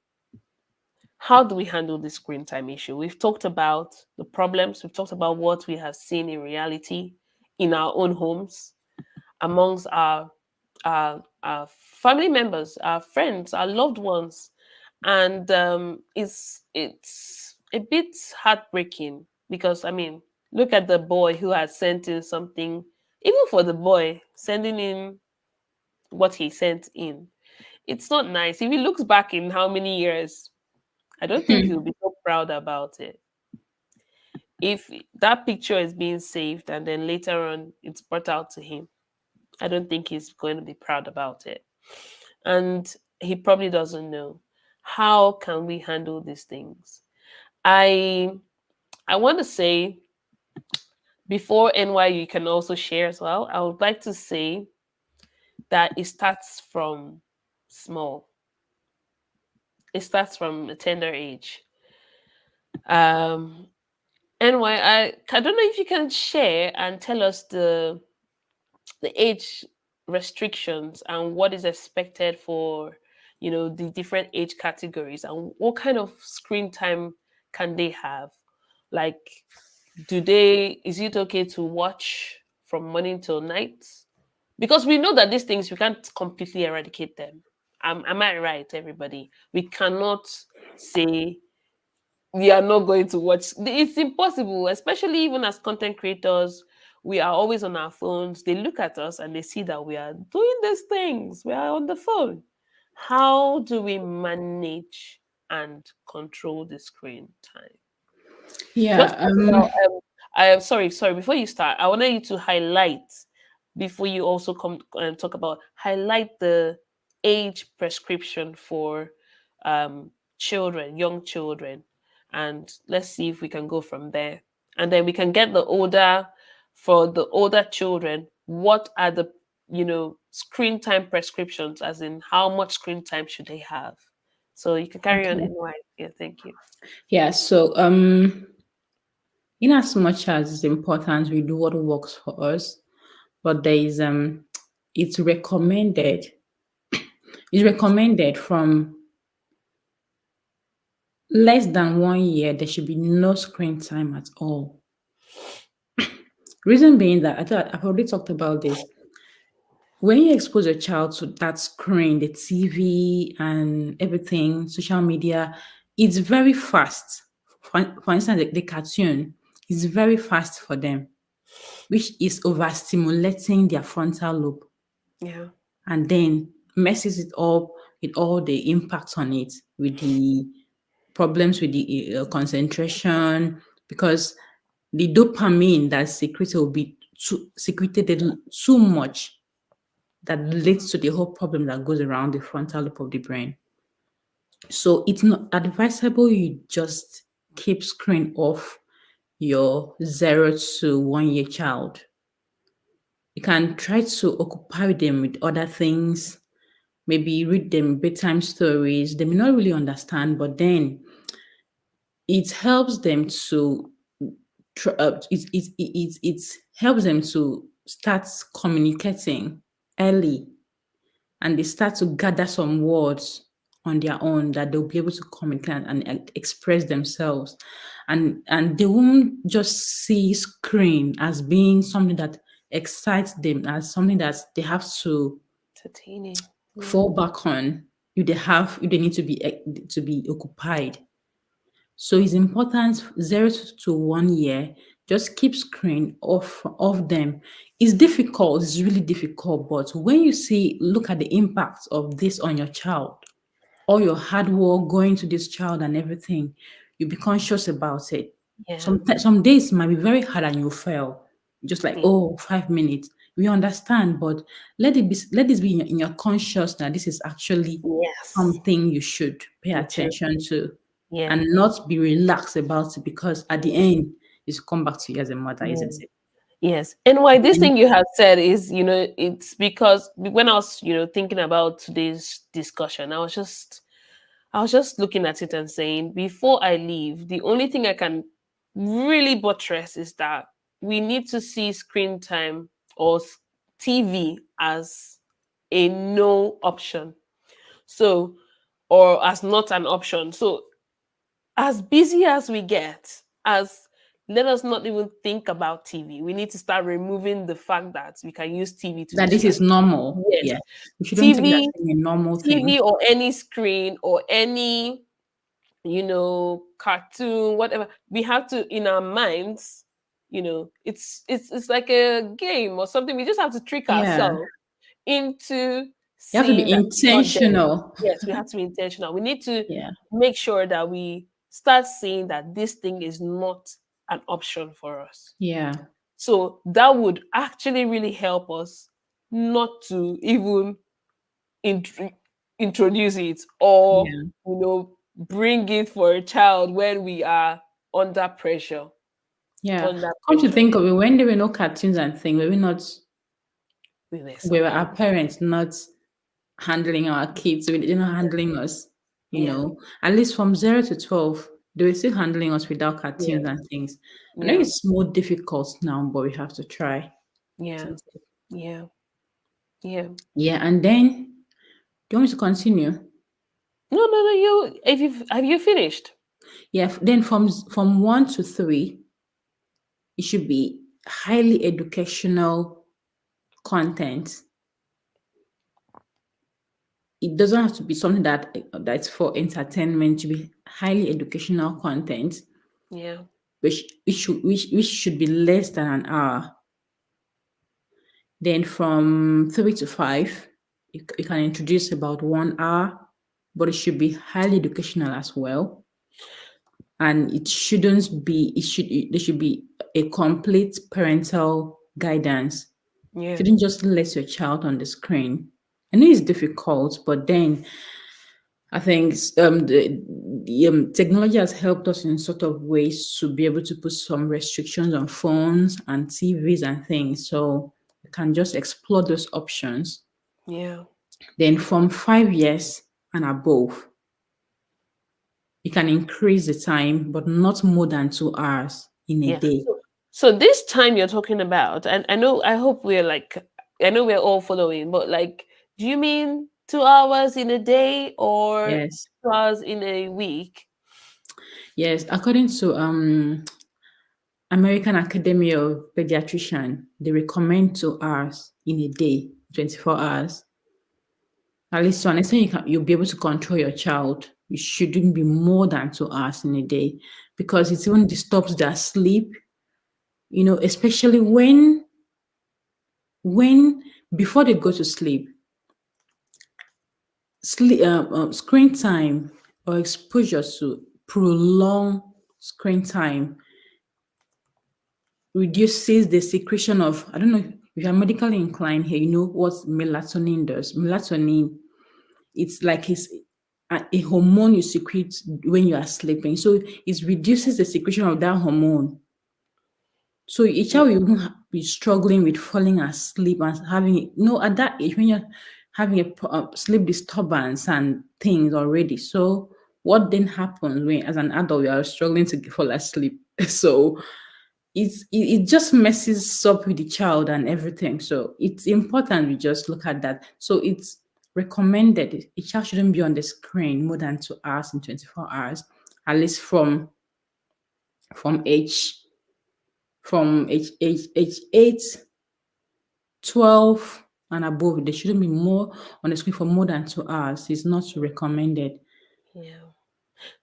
[SPEAKER 1] how do we handle the screen time issue? We've talked about the problems, we've talked about what we have seen in reality in our own homes, amongst our family members, our friends, our loved ones, and it's a bit heartbreaking because I mean, look at the boy who had sent in something. Even for the boy sending in what he sent in, it's not nice. If he looks back in how many years, I don't think he'll be so proud about it. If that picture is being saved and then later on it's brought out to him, I don't think he's going to be proud about it. And he probably doesn't know. How can we handle these things? I I want to say, before NY you can also share as well. I would like to say that it starts from small. It starts from a tender age. Um NY, I don't know if you can share and tell us the age restrictions and what is expected for, the different age categories, and what kind of screen time can they have. Like, is it okay to watch from morning till night? Because we know that these things, we can't completely eradicate them. Am I right, everybody? We cannot say we are not going to watch. It's impossible, especially even as content creators. We are always on our phones. They look at us and they see that we are doing these things. We are on the phone. How do we manage and control the screen time? Let's
[SPEAKER 2] Yeah.
[SPEAKER 1] talk about. I am sorry. Before you start, I wanted you to highlight, before you also come and talk about, highlight the age prescription for children, young children, and let's see if we can go from there. And then we can get for the older children. What are the screen time prescriptions? As in, how much screen time should they have? So you can carry on
[SPEAKER 2] Okay.
[SPEAKER 1] anyway. Yeah, thank you.
[SPEAKER 2] Yeah. So in as much as it's important, we do what works for us, but there is it's recommended. It's recommended from less than 1 year. There should be no screen time at all. Reason being that I've already talked about this. When you expose your child to that screen, the TV and everything, social media, it's very fast. For instance, the cartoon is very fast for them, which is overstimulating their frontal lobe
[SPEAKER 1] Yeah.
[SPEAKER 2] and then messes it up with all the impacts on it, with the problems with the concentration, because the dopamine that's secreted will be secreted too much, that leads to the whole problem that goes around the frontal lobe of the brain. So it's not advisable you just keep screen off your 0 to 1 year child. You can try to occupy them with other things, maybe read them bedtime stories. They may not really understand, but then it helps them to it helps them to start communicating early, and they start to gather some words on their own that they'll be able to communicate and express themselves, and they won't just see screen as being something that excites them, as something that they have to
[SPEAKER 1] Entertaining. Yeah.
[SPEAKER 2] fall back on if they need to be occupied. So it's important 0 to 1 year. Just keep screen off them. It's difficult. It's really difficult. But when you look at the impact of this on your child, all your hard work going to this child and everything, you be conscious about it.
[SPEAKER 1] Yeah.
[SPEAKER 2] Some days might be very hard and you fail. Just like,
[SPEAKER 1] Yeah.
[SPEAKER 2] oh, 5 minutes. We understand, but let this be in your conscious that this is actually
[SPEAKER 1] Yes.
[SPEAKER 2] something you should pay
[SPEAKER 1] You should.
[SPEAKER 2] attention to,
[SPEAKER 1] Yeah.
[SPEAKER 2] and not be relaxed about it, because at the end is come back to you as a mother, isn't
[SPEAKER 1] Yeah.
[SPEAKER 2] it?
[SPEAKER 1] Yes. And why this
[SPEAKER 2] And
[SPEAKER 1] thing you have said is, it's because when I was, thinking about today's discussion, I was just looking at it and saying, before I leave, the only thing I can really buttress is that we need to see screen time or TV as a no option. So, or as not an option. So, as busy as we get, as let us not even think about TV. We need to start removing the fact that we can use TV to
[SPEAKER 2] that this
[SPEAKER 1] distract.
[SPEAKER 2] is normal.
[SPEAKER 1] Yes,
[SPEAKER 2] Yeah. We shouldn't take that
[SPEAKER 1] TV,
[SPEAKER 2] as a normal thing.
[SPEAKER 1] TV or any screen or any cartoon, whatever. We have to in our minds, it's like a game or something. We just have to trick
[SPEAKER 2] Yeah.
[SPEAKER 1] ourselves into
[SPEAKER 2] You have to
[SPEAKER 1] seeing
[SPEAKER 2] be
[SPEAKER 1] that it's not there.
[SPEAKER 2] intentional.
[SPEAKER 1] Yes, we have to be intentional. We need to
[SPEAKER 2] Yeah.
[SPEAKER 1] make sure that we start seeing that this thing is not an option for us.
[SPEAKER 2] Yeah.
[SPEAKER 1] So that would actually really help us not to even int- introduce it or
[SPEAKER 2] Yeah.
[SPEAKER 1] bring it for a child when we are under pressure.
[SPEAKER 2] Yeah.
[SPEAKER 1] Under
[SPEAKER 2] Come to
[SPEAKER 1] pressure.
[SPEAKER 2] think of it, when there were no cartoons and things,
[SPEAKER 1] We were
[SPEAKER 2] we were
[SPEAKER 1] suffering.
[SPEAKER 2] our parents not handling our kids, we didn't know handling us,
[SPEAKER 1] Yeah.
[SPEAKER 2] at least from 0 to 12, they were still handling us without
[SPEAKER 1] Yeah.
[SPEAKER 2] cartoons and things. I know
[SPEAKER 1] Yeah.
[SPEAKER 2] it's more difficult now, but we have to try.
[SPEAKER 1] Yeah.
[SPEAKER 2] Isn't it?
[SPEAKER 1] Yeah. Yeah.
[SPEAKER 2] Yeah, and then do you want me to continue?
[SPEAKER 1] No, no, no. If you have you finished?
[SPEAKER 2] Yeah, then from 1 to 3, it should be highly educational content. It doesn't have to be something that's for entertainment. It should be highly educational content,
[SPEAKER 1] Yeah.
[SPEAKER 2] which should be less than an hour. Then from 3 to 5, you can introduce about 1 hour, but it should be highly educational as well. And it shouldn't be. There should be a complete parental guidance.
[SPEAKER 1] Yeah.
[SPEAKER 2] Shouldn't just let your child on the screen. I know it's difficult, but then I think the technology has helped us in sort of ways to be able to put some restrictions on phones and TVs and things. So you can just explore those options.
[SPEAKER 1] Yeah.
[SPEAKER 2] Then from 5 years and above, you can increase the time, but not more than 2 hours in a
[SPEAKER 1] Yeah.
[SPEAKER 2] day.
[SPEAKER 1] So this time you're talking about, and I hope I know we're all following, but like, do you mean 2 hours in a day or
[SPEAKER 2] Yes.
[SPEAKER 1] 2 hours in a week?
[SPEAKER 2] Yes. According to American Academy of Pediatrician, they recommend 2 hours in a day, 24 hours. At least to an extent you'll be able to control your child. You shouldn't be more than 2 hours in a day because it even disturbs their sleep, especially when before they go to sleep, screen time or exposure to prolonged screen time reduces the secretion of, I don't know if you're medically inclined here, you know what melatonin does. Melatonin, it's like a hormone you secrete when you are sleeping. So it reduces the secretion of that hormone. So a child will even be struggling with falling asleep and having, at that age when you're having a sleep disturbance and things already. So what then happens when, as an adult, you are struggling to fall asleep? So it just messes up with the child and everything. So it's important we just look at that. So it's recommended a child shouldn't be on the screen more than 2 hours in 24 hours, at least from age from age 8, 12 and above. They shouldn't be more on the screen for more than 2 hours. It's not recommended.
[SPEAKER 1] Yeah.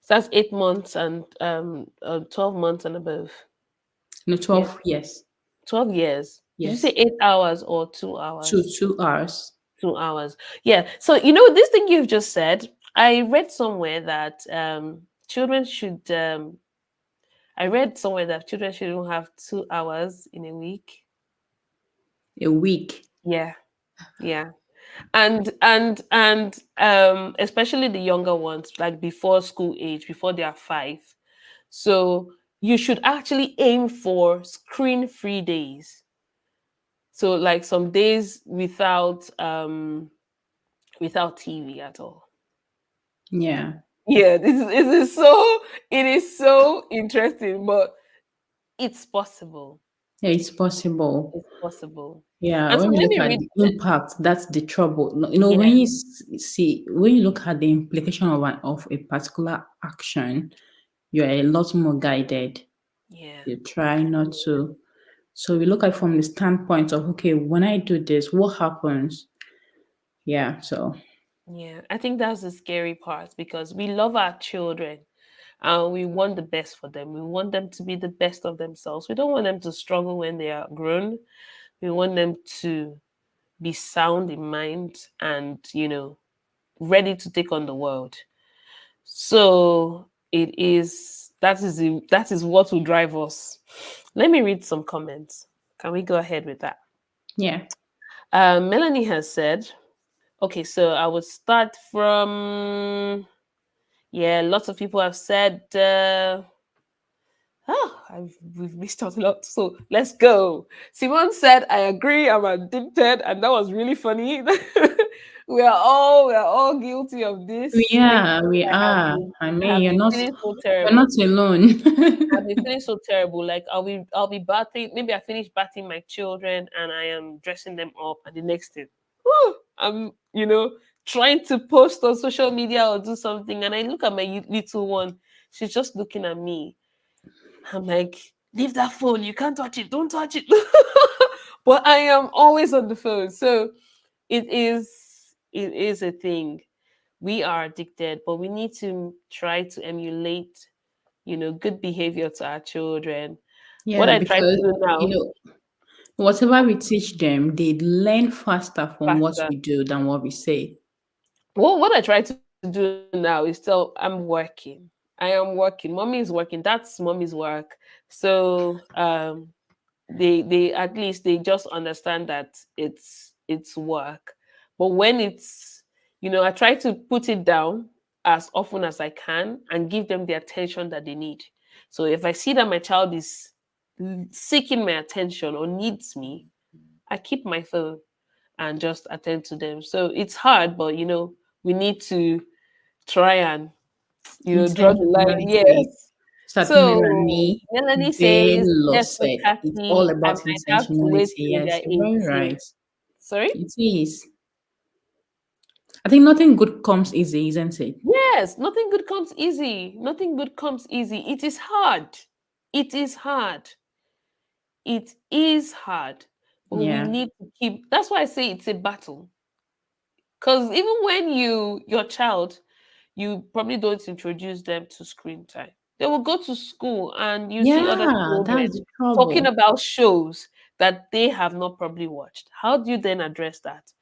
[SPEAKER 1] So that's 8 months and 12 months and above.
[SPEAKER 2] No,
[SPEAKER 1] Yeah.
[SPEAKER 2] 12 years.
[SPEAKER 1] 12 years. Did you say
[SPEAKER 2] Yes.
[SPEAKER 1] 8 hours or two
[SPEAKER 2] Two
[SPEAKER 1] hours?
[SPEAKER 2] 2 hours.
[SPEAKER 1] 2 hours. Yeah. So this thing you've just said, I read somewhere that children should I read somewhere that children shouldn't have 2 hours in a week.
[SPEAKER 2] A week.
[SPEAKER 1] Yeah. Yeah. And especially the younger ones, like before school age, before they are 5. So you should actually aim for screen-free days. So like some days without TV at all.
[SPEAKER 2] Yeah.
[SPEAKER 1] Yeah, it is so interesting, but it's possible.
[SPEAKER 2] Yeah, it's possible.
[SPEAKER 1] It's possible.
[SPEAKER 2] Yeah,
[SPEAKER 1] And so
[SPEAKER 2] when we
[SPEAKER 1] let
[SPEAKER 2] look
[SPEAKER 1] me
[SPEAKER 2] at
[SPEAKER 1] read.
[SPEAKER 2] the impact, that's the trouble. When
[SPEAKER 1] Yeah,
[SPEAKER 2] you see, when you look at the implication of a particular action, you're a lot more guided.
[SPEAKER 1] yeah,
[SPEAKER 2] You try not to. So we look at from the standpoint of, okay, when I do this, what happens? Yeah. So
[SPEAKER 1] yeah. I think that's the scary part because we love our children and we want the best for them. We want them to be the best of themselves. We don't want them to struggle when they are grown. We want them to be sound in mind and, ready to take on the world. So that is what will drive us. Let me read some comments. Can we go ahead with that?
[SPEAKER 2] yeah.
[SPEAKER 1] Melanie has said, okay, so I would start from, yeah, lots of people have said, we've missed out a lot. So let's go. Simone said, I agree, I'm addicted. And that was really funny. We are all guilty of this.
[SPEAKER 2] We
[SPEAKER 1] Lately,
[SPEAKER 2] are. I
[SPEAKER 1] I
[SPEAKER 2] mean,
[SPEAKER 1] have been feeling so
[SPEAKER 2] you're not
[SPEAKER 1] terrible.
[SPEAKER 2] alone.
[SPEAKER 1] I've been feeling so terrible. Like I'll be bathing. Maybe I finish bathing my children and I am dressing them up, and the next thing, I'm trying to post on social media or do something, and I look at my little one. She's just looking at me. I'm like, leave that phone. You can't touch it. Don't touch it. But I am always on the phone, so it is a thing. We are addicted, but we need to try to emulate good behavior to our children. What
[SPEAKER 2] Yeah,
[SPEAKER 1] I try to
[SPEAKER 2] because
[SPEAKER 1] do
[SPEAKER 2] you
[SPEAKER 1] now,
[SPEAKER 2] know, whatever we teach them, they learn faster from what
[SPEAKER 1] faster.
[SPEAKER 2] we do than what we say.
[SPEAKER 1] Well, what I try to do now is I'm working. I am working. Mommy is working. That's mommy's work. So they at least they just understand that it's work. But when I try to put it down as often as I can and give them the attention that they need. So if I see that my child is seeking my attention or needs me, I keep my phone and just attend to them. So it's hard, but we need to try and draw the line.
[SPEAKER 2] Intentionality.
[SPEAKER 1] Yes.
[SPEAKER 2] Certainly,
[SPEAKER 1] So
[SPEAKER 2] Rani,
[SPEAKER 1] Melanie
[SPEAKER 2] very
[SPEAKER 1] says,
[SPEAKER 2] well
[SPEAKER 1] yes, so
[SPEAKER 2] said. It's all
[SPEAKER 1] Kathy, I
[SPEAKER 2] about
[SPEAKER 1] might have to wait
[SPEAKER 2] intentionality.
[SPEAKER 1] till
[SPEAKER 2] Yes,
[SPEAKER 1] they're
[SPEAKER 2] you're very
[SPEAKER 1] 18.
[SPEAKER 2] right.
[SPEAKER 1] Sorry?
[SPEAKER 2] It is. I think nothing good comes easy, isn't it?
[SPEAKER 1] Yes, nothing good comes easy. Nothing good comes easy. It is hard. It is hard. It is hard. But we
[SPEAKER 2] Yeah.
[SPEAKER 1] need to keep, that's why I say it's a battle. Because even when your child, you probably don't introduce them to screen time. They will go to school and you see other
[SPEAKER 2] Yeah,
[SPEAKER 1] children
[SPEAKER 2] that's the
[SPEAKER 1] talking
[SPEAKER 2] trouble.
[SPEAKER 1] about shows that they have not probably watched. How do you then address that?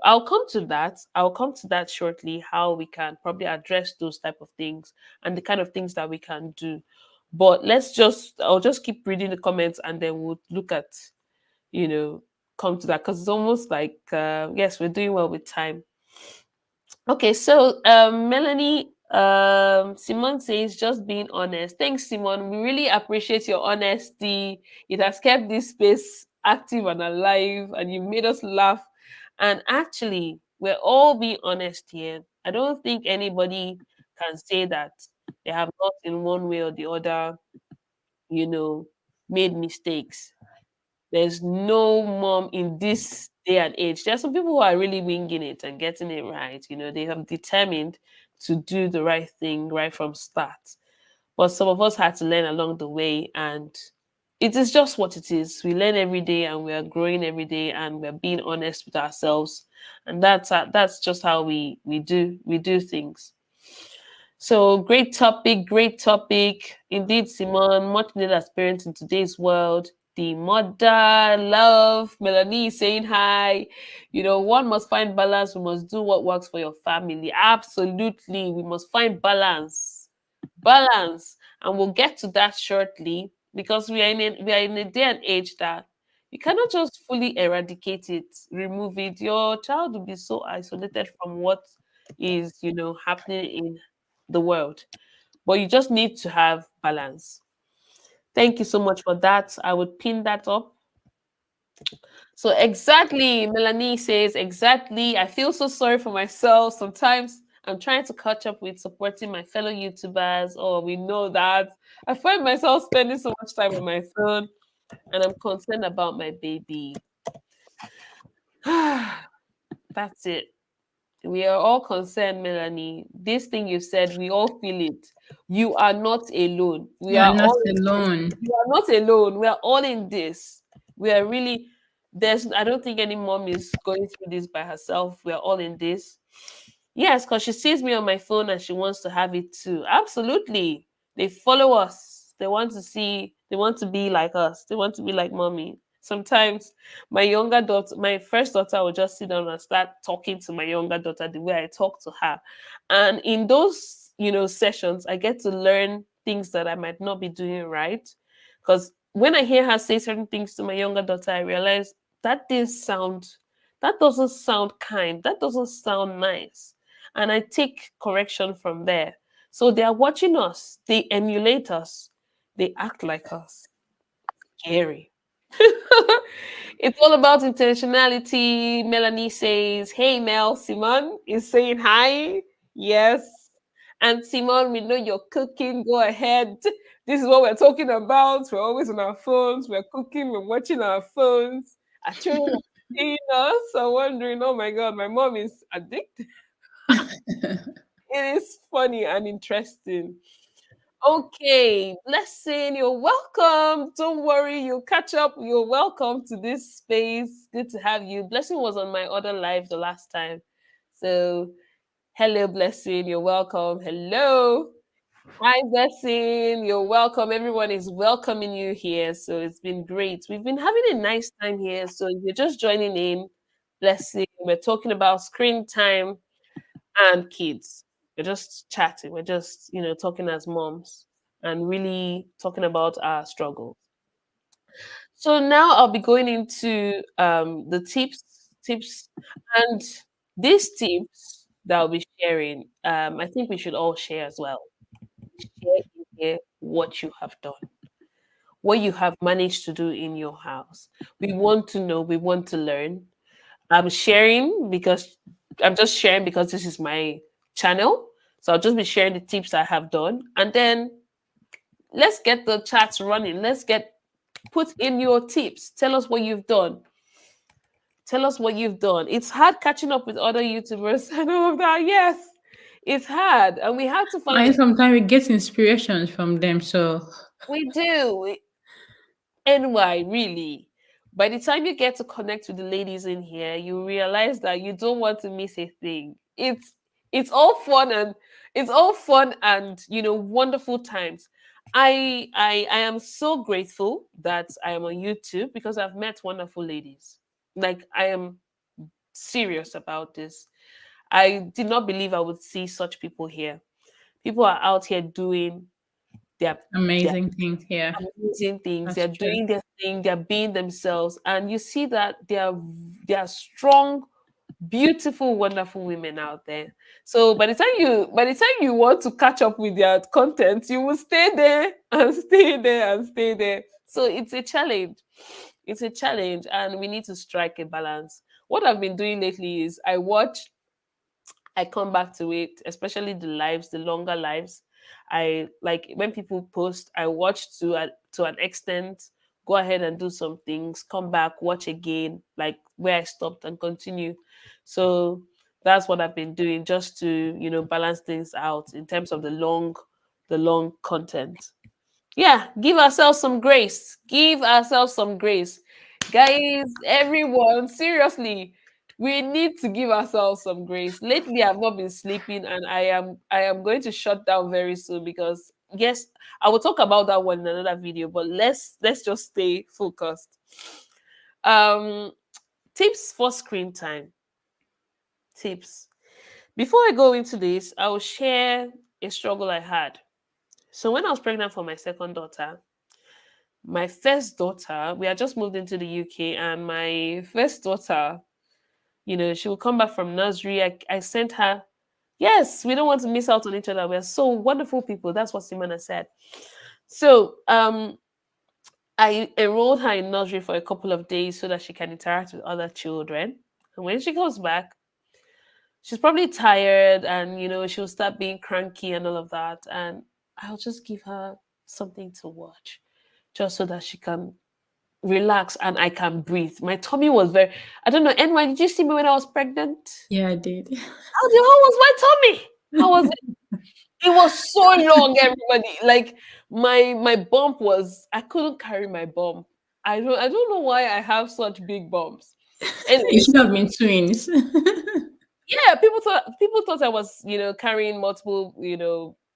[SPEAKER 1] I'll come to that. I'll come to that shortly, how we can probably address those type of things and the kind of things that we can do. But I'll just keep reading the comments and then we'll look at, you know, come to that because it's almost like, yes, we're doing well with time. Okay, so Melanie, Simone says just being honest. Thanks, Simone. We really appreciate your honesty. It has kept this space active and alive, and you made us laugh. And actually, we're all being honest here. I don't think anybody can say that they have not, in one way or the other, you know, made mistakes. There's no mom in this day and age. There are some people who are really winging it and getting it right. They have determined to do the right thing right from start. But some of us had to learn along the way, and it is just what it is. We learn every day, and we are growing every day, and we're being honest with ourselves, and that's just how we do things. So great topic, great topic. Indeed, Simone, much needed as parents in today's world. The mother, love, Melanie is saying hi. One must find balance. We must do what works for your family. Absolutely. We must find balance. Balance. And we'll get to that shortly because we are in a day and age that you cannot just fully eradicate it, remove it. Your child will be so isolated from what is, happening in the world. But you just need to have balance. Thank you so much for that. I would pin that up. So exactly, Melanie says exactly. I feel so sorry for myself. Sometimes I'm trying to catch up with supporting my fellow YouTubers, or we know that I find myself spending so much time on my phone, and I'm concerned about my baby. That's it. We are all concerned, Melanie. This thing you said, we all feel it. You are not alone. We
[SPEAKER 2] You are
[SPEAKER 1] are
[SPEAKER 2] not
[SPEAKER 1] all in this.
[SPEAKER 2] alone.
[SPEAKER 1] You are not alone. We are all in this. We are really there's I don't think any mom is going through this by herself. We are all in this. Yes, because she sees me on my phone and she wants to have it too. Absolutely. They follow us. They want to see, they want to be like us. They want to be like mommy. Sometimes my younger daughter, my first daughter will just sit down and start talking to my younger daughter the way I talk to her. And in those, sessions, I get to learn things that I might not be doing right. Because when I hear her say certain things to my younger daughter, I realize that doesn't sound kind. That doesn't sound nice, and I take correction from there. So they are watching us, they emulate us, they act like us. Scary. It's all about intentionality. Melanie says, "Hey Mel, Simon is saying hi." Yes. And Simon, we know you're cooking. Go ahead. This is what we're talking about. We're always on our phones. We're cooking. We're watching our phones. Our children are seeing us. I'm wondering, oh my God, my mom is addicted. It is funny and interesting. Okay, Blessing, you're welcome. Don't worry, you'll catch up. You're welcome to this space. Good to have you. Blessing was on my other live the last time. So, hello, Blessing. You're welcome. Hello. Hi, Blessing. You're welcome. Everyone is welcoming you here. So, it's been great. We've been having a nice time here. So, if you're just joining in, Blessing, we're talking about screen time and kids. We're just chatting. We're just, talking as moms and really talking about our struggles. So now I'll be going into the tips, and these tips that I'll be sharing. I think we should all share as well. Share in here what you have done, what you have managed to do in your house. We want to know. We want to learn. I'm sharing because I'm just sharing because this is my channel. So I'll just be sharing the tips I have done. And then let's get the chats running. Put in your tips. Tell us what you've done. Tell us what you've done. It's hard catching up with other YouTubers and all of that. Yes, it's hard. And we have to find
[SPEAKER 2] And
[SPEAKER 1] it.
[SPEAKER 2] sometimes we get inspirations from them. So
[SPEAKER 1] We do. NY, really. By the time you get to connect with the ladies in here, you realize that you don't want to miss a thing. It's all fun and wonderful times. I am so grateful that I am on YouTube because I've met wonderful ladies. Like I am serious about this. I did not believe I would see such people here. People are out here doing their their
[SPEAKER 2] amazing things here.
[SPEAKER 1] amazing things.
[SPEAKER 2] That's
[SPEAKER 1] They're
[SPEAKER 2] true.
[SPEAKER 1] doing their thing. They're being themselves, and you see that they are strong, beautiful, wonderful women out there. So by the time you want to catch up with their content, you will stay there and stay there and stay there. So it's a challenge. It's a challenge, and we need to strike a balance. What I've been doing lately is I come back to it, especially the lives, the longer lives. I like when people post, I watch to an extent, go ahead and do some things, come back, watch again, like where I stopped and continue. So that's what I've been doing just to, balance things out in terms of the long content. Yeah, give ourselves some grace. Give ourselves some grace. Guys, everyone, seriously, we need to give ourselves some grace. Lately, I've not been sleeping and I am going to shut down very soon because yes, I will talk about that one in another video, but let's just stay focused. Um Tips for screen time. Tips. Before I go into this, I will share a struggle I had. So when I was pregnant for my second daughter, my first daughter, we had just moved into the UK, and my first daughter, she will come back from nursery. I sent her, yes, we don't want to miss out on each other. We're so wonderful people. That's what Simona said. So, I enrolled her in nursery for a couple of days so that she can interact with other children. And when she comes back, she's probably tired and she'll start being cranky and all of that. And I'll just give her something to watch just so that she can relax and I can breathe. My tummy was very, I don't know, NY, did you see me when I was pregnant?
[SPEAKER 2] Yeah, I did.
[SPEAKER 1] How was my tummy? How was it? It was so long, everybody. Like my bump was, I couldn't carry my bump. I don't know why I have such big bumps.
[SPEAKER 2] You
[SPEAKER 1] Anyways,
[SPEAKER 2] should have been twins.
[SPEAKER 1] yeah, people thought I was, carrying multiple,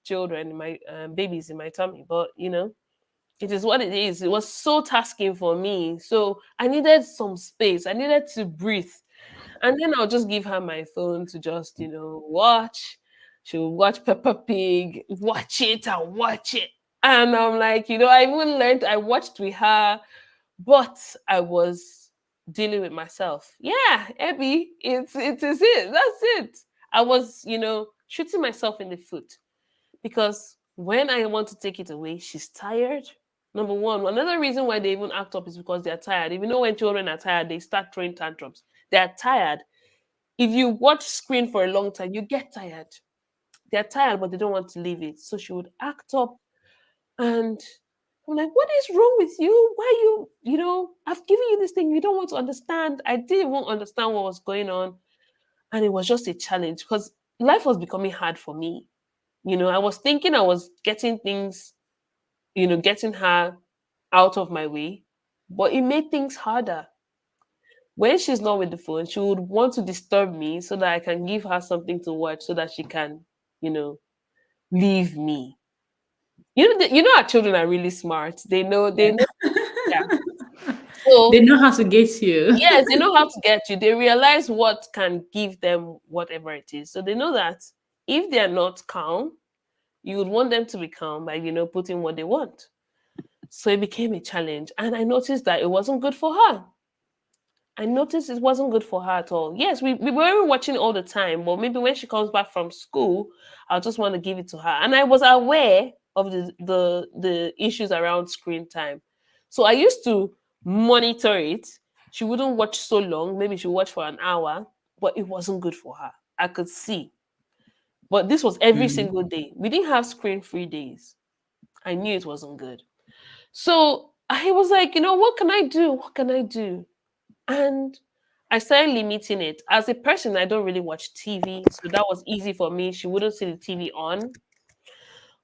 [SPEAKER 1] children in my babies in my tummy, but it is what it is. It was so tasking for me. So I needed some space. I needed to breathe. And then I'll just give her my phone to just, watch. She'll watch Peppa Pig, watch it and watch it. And I'm like, I even learned, I watched with her, but I was dealing with myself. Yeah, Abby, it is it. That's it. I was, shooting myself in the foot because when I want to take it away, she's tired. Number one, another reason why they even act up is because they're tired. If you know when children are tired, they start throwing tantrums. They're tired. If you watch screen for a long time, you get tired. They're tired, but they don't want to leave it. So she would act up, and I'm like, "What is wrong with you? Why I've given you this thing. You don't want to understand." I didn't even understand what was going on, and it was just a challenge because life was becoming hard for me. I was thinking I was getting things, getting her out of my way, but it made things harder. When she's not with the phone, she would want to disturb me so that I can give her something to watch so that she can, you know, leave me. Our children are really smart. They know, yeah.
[SPEAKER 2] They
[SPEAKER 1] So
[SPEAKER 2] know how to get you.
[SPEAKER 1] yes, they know how to get you. They realize what can give them whatever it is. So they know that if they are not calm, you would want them to be calm by, putting what they want. So it became a challenge. And I noticed that it wasn't good for her. I noticed it wasn't good for her at all. Yes, we were watching all the time, but maybe when she comes back from school, I'll just want to give it to her. And I was aware of the issues around screen time. So I used to monitor it. She wouldn't watch so long, maybe she watch for an hour, but it wasn't good for her. I could see. But this was every
[SPEAKER 2] Mm.
[SPEAKER 1] single day. We didn't have screen free days. I knew it wasn't good. So I was like, what can I do? What can I do? And I started limiting it. As a person, I don't really watch TV, so that was easy for me. She wouldn't see the TV on,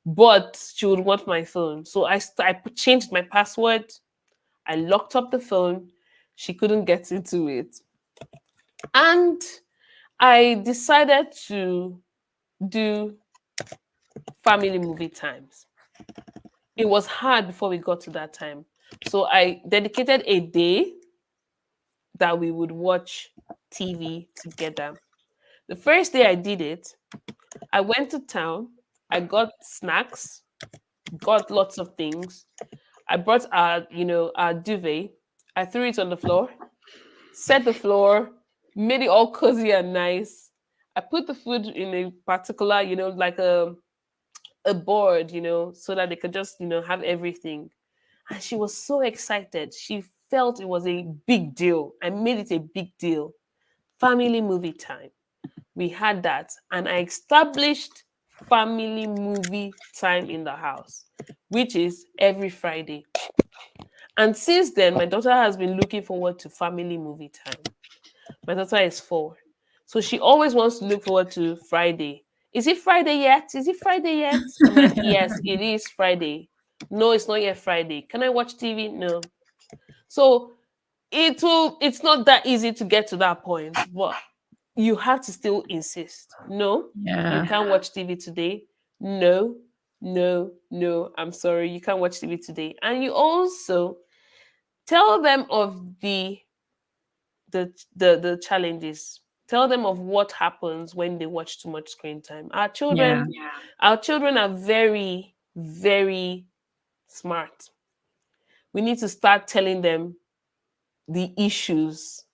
[SPEAKER 1] but she would want my phone. So changed my password. I locked up the phone. She couldn't get into it. And I decided to do family movie times. It was hard before we got to that time. So I dedicated a day that we would watch TV together. The first day I did it, I went to town. I got snacks, got lots of things. I brought our duvet. I threw it on the floor, set the floor, made it all cozy and nice. I put the food in a particular, like a board, so that they could just, have everything. And she was so excited. She felt it was a big deal. I made it a big deal. Family movie time. We had that, and I established family movie time in the house, which is every Friday. And since then, my daughter has been looking forward to family movie time. My daughter is 4, so she always wants to look forward to Friday. Is it Friday yet? Is it Friday yet? I'm like, yes, it is Friday. No, it's not yet Friday. Can I watch TV? No. So it's not that easy to get to that point, but you have to still insist. No, you
[SPEAKER 2] Yeah.
[SPEAKER 1] can't watch TV today. No, no, no. I'm sorry, you can't watch TV today. And you also tell them of the challenges. Tell them of what happens when they watch too much screen time.
[SPEAKER 2] Yeah.
[SPEAKER 1] Our children are very, very smart. We need to start telling them the issues